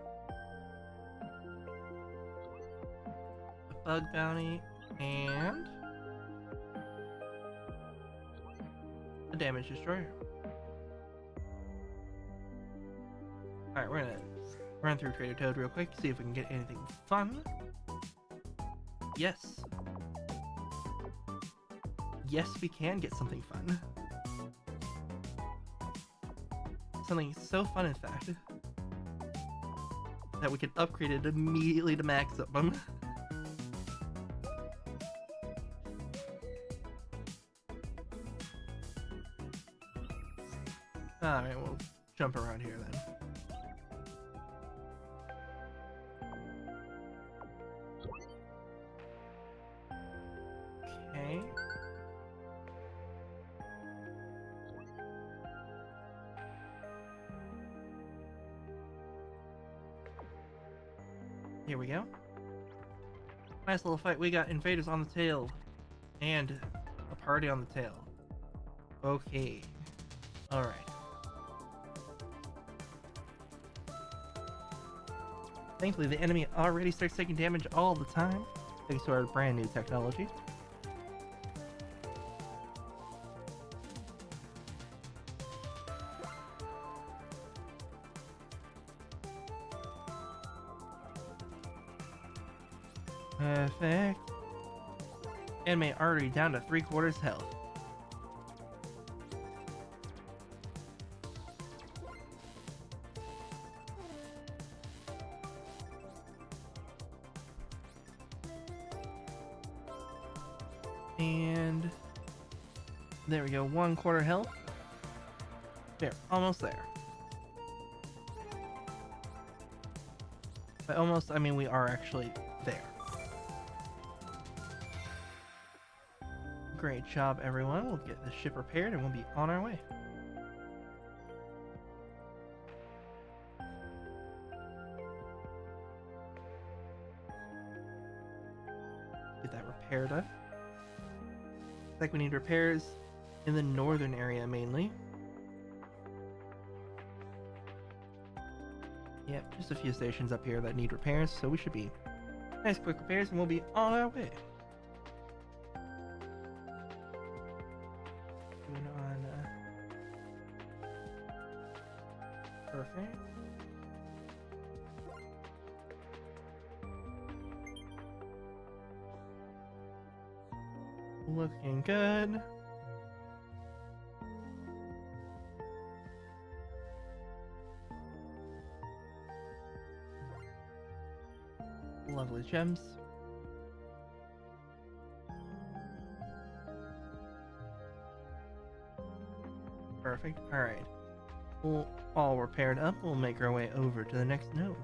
A bug bounty and a damage destroyer. Alright, we're gonna run through Trader Toad real quick, see if we can get anything fun. Yes. Yes, we can get something fun. Something so fun, in fact, that we can upgrade it immediately to maximum. Alright, we'll jump around here then. Okay. Here we go. Nice little fight. We got invaders on the tail and a party on the tail. Okay. Alright. Thankfully, the enemy already starts taking damage all the time, thanks to our brand new technology. Perfect. Enemy already down to 3/4 health. And there we go, 1/4 health. There, almost there. By almost, I mean we are actually there. Great job, everyone. We'll get the ship repaired and we'll be on our way. Get that repaired up. Looks like we need repairs in the northern area mainly. Yep, just a few stations up here that need repairs, so we should be nice quick repairs and we'll be on our way. Perfect. Looking good. Lovely gems. Perfect. Alright. We'll all repaired up. We'll make our way over to the next node.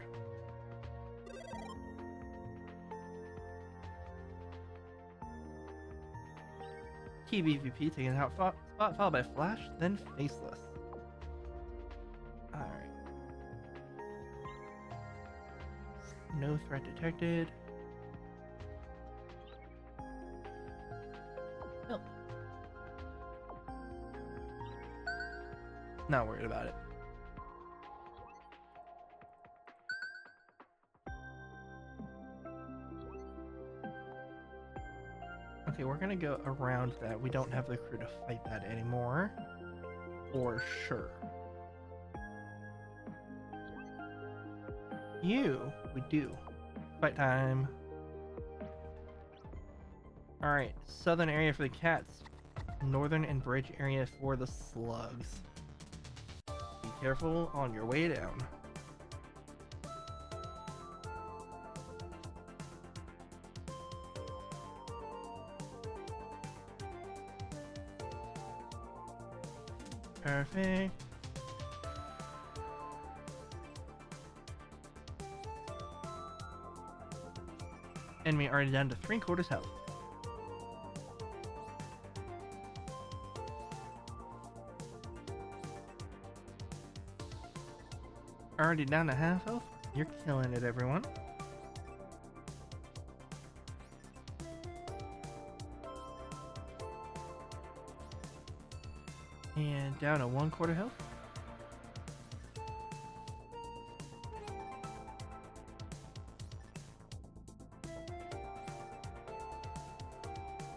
Key BVP taking out spot followed by Flash, then Faceless. Alright. No threat detected. Nope. Not worried about it. Okay, we're gonna go around that. We don't have the crew to fight that anymore. For sure. We do. Fight time. Alright, southern area for the cats. Northern and bridge area for the slugs. Be careful on your way down. Perfect. Enemy already down to 3/4 health. Already down to half health? You're killing it, everyone. And down to 1/4 health.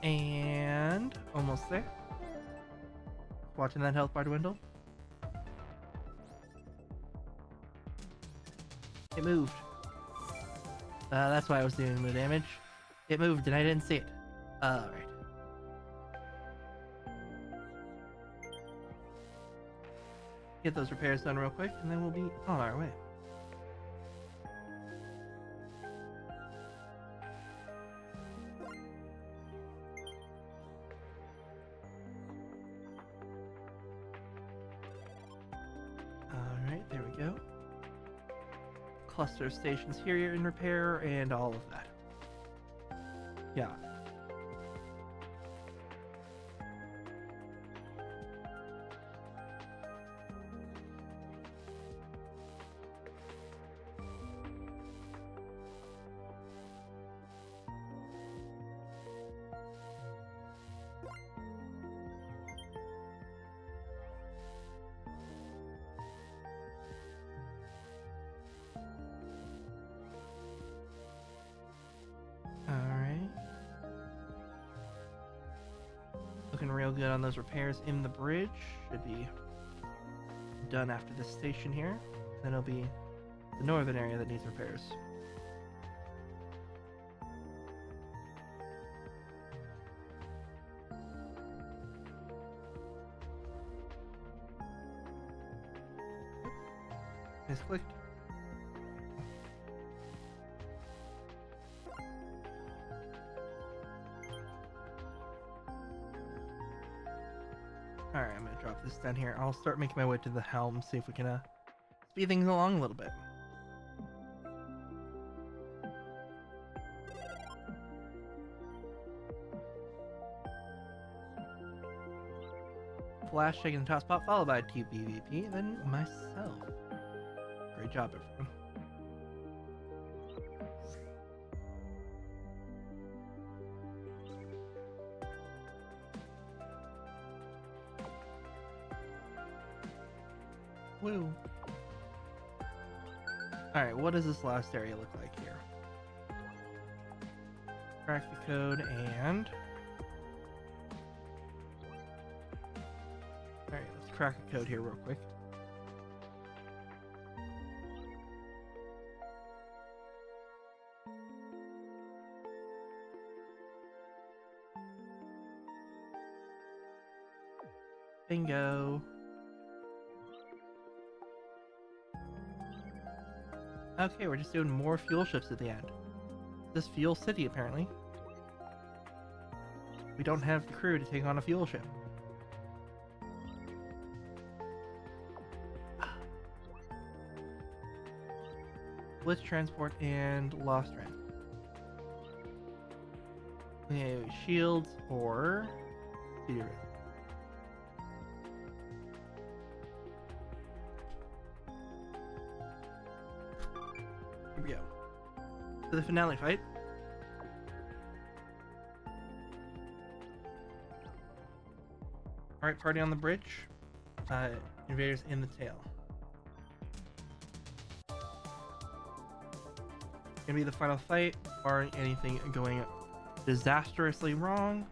And almost there. Watching that health bar dwindle. It moved. That's why I was doing the damage. It moved and I didn't see it. Alright. Get those repairs done real quick and then we'll be on our way. Alright, there we go. Cluster of stations here in repair and all of that. Yeah. Real good on those repairs in the bridge. Should be done after this station here. Then it'll be the northern area that needs repairs. Misclicked. Alright, I'm gonna drop this down here. I'll start making my way to the helm, see if we can speed things along a little bit. Flash taking the top spot, followed by TPVP, then myself. Great job, everyone. Woo. Alright, what does this last area look like here? Crack the code and... Alright, let's crack a code here real quick. Bingo. Okay, we're just doing more fuel ships at the end. This fuel city, apparently. We don't have the crew to take on a fuel ship. Blitz transport and lost transport. Okay, shields or speeder. Here we go. To the finale fight. Alright, party on the bridge. Invaders in the tail. Gonna be the final fight, barring anything going disastrously wrong.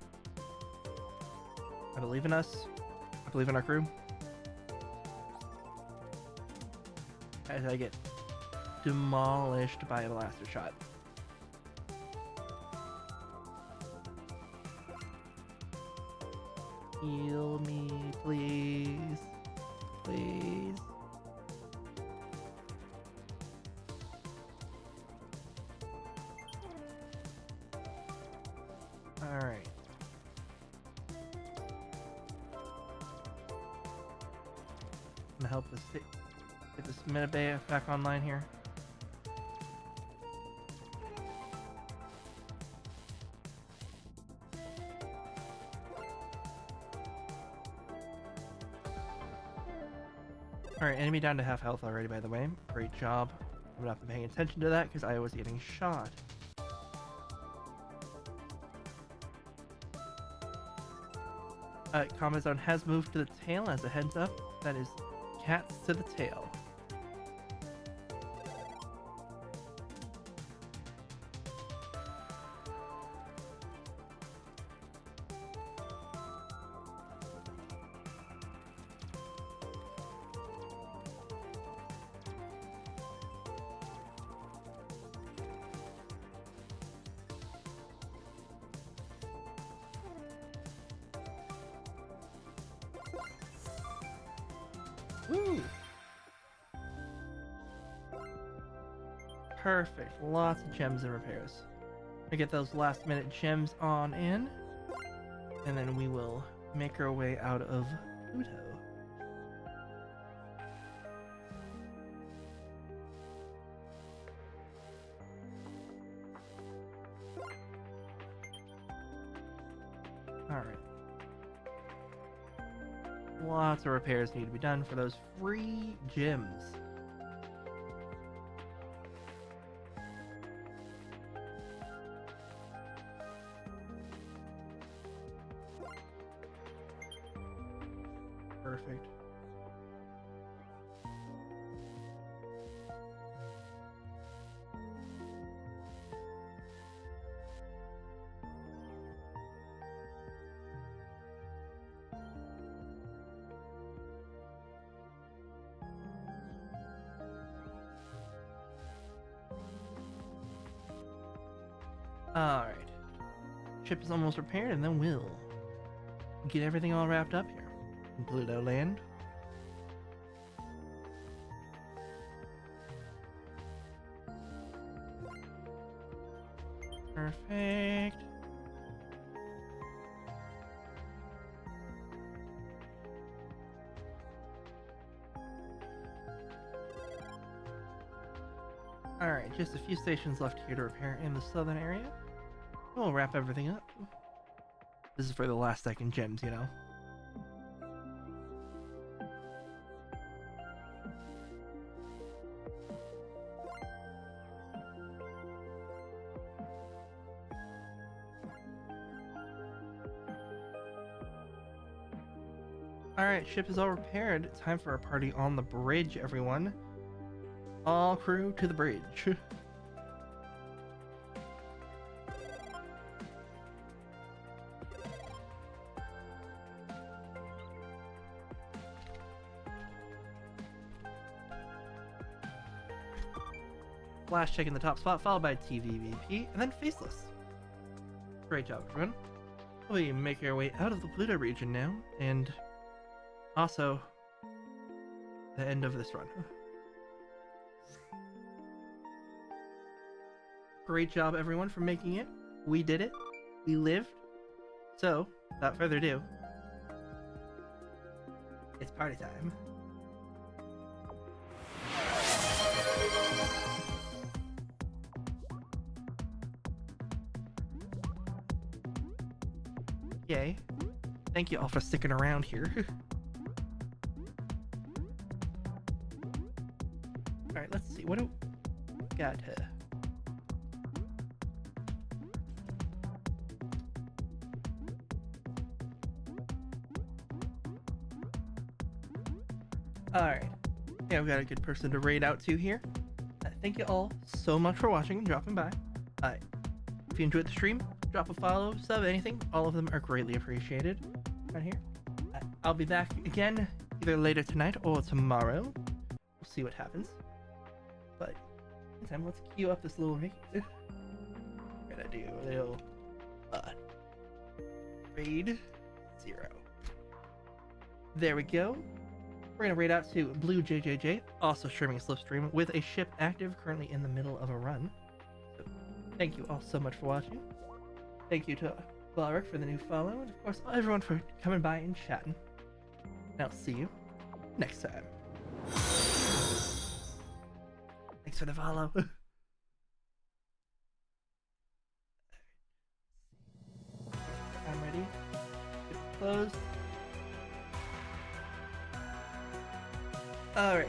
I believe in us. I believe in our crew. As I get demolished by a blaster shot. Heal me, please. Please. Alright. I'm gonna help us get this Metabay back online here. Alright, enemy down to half health already, by the way. Great job. I'm not paying attention to that because I was getting shot. Combat zone has moved to the tail as a heads up. That is cats to the tail. Woo! Perfect. Lots of gems and repairs. We get those last minute gems on in, and then we will make our way out of Pluto. Alright. Lots of repairs need to be done for those free gems. Perfect. Alright. Ship is almost repaired, and then we'll get everything all wrapped up here in Pluto land. Perfect. Alright, just a few stations left here to repair in the southern area. We'll wrap everything up. This is for the last second gems, you know. Alright, ship is all repaired. Time for a party on the bridge, everyone. All crew to the bridge. Flash check in the top spot, followed by TVVP, and then Faceless. Great job, everyone. We make our way out of the Pluto region now, and also the end of this run. Great job, everyone, for making it. We did it. We lived. So, without further ado, it's party time. Yay. Thank you all for sticking around here. Alright, let's see. What do we got? Alright. Yeah, we've got a good person to raid out to here. Thank you all so much for watching and dropping by. If you enjoyed the stream, drop a follow, sub, anything. All of them are greatly appreciated. Right here. I'll be back again either later tonight or tomorrow. We'll see what happens. But meantime, let's queue up this little raid. We're gonna do a little raid 0. There we go. We're gonna raid out to Blue JJJ, also streaming a slipstream with a ship active, currently in the middle of a run. So, thank you all so much for watching. Thank you to Blarick for the new follow, and of course everyone for coming by and chatting. And I'll see you next time. Thanks for the follow. I'm ready. Get closed. Alright.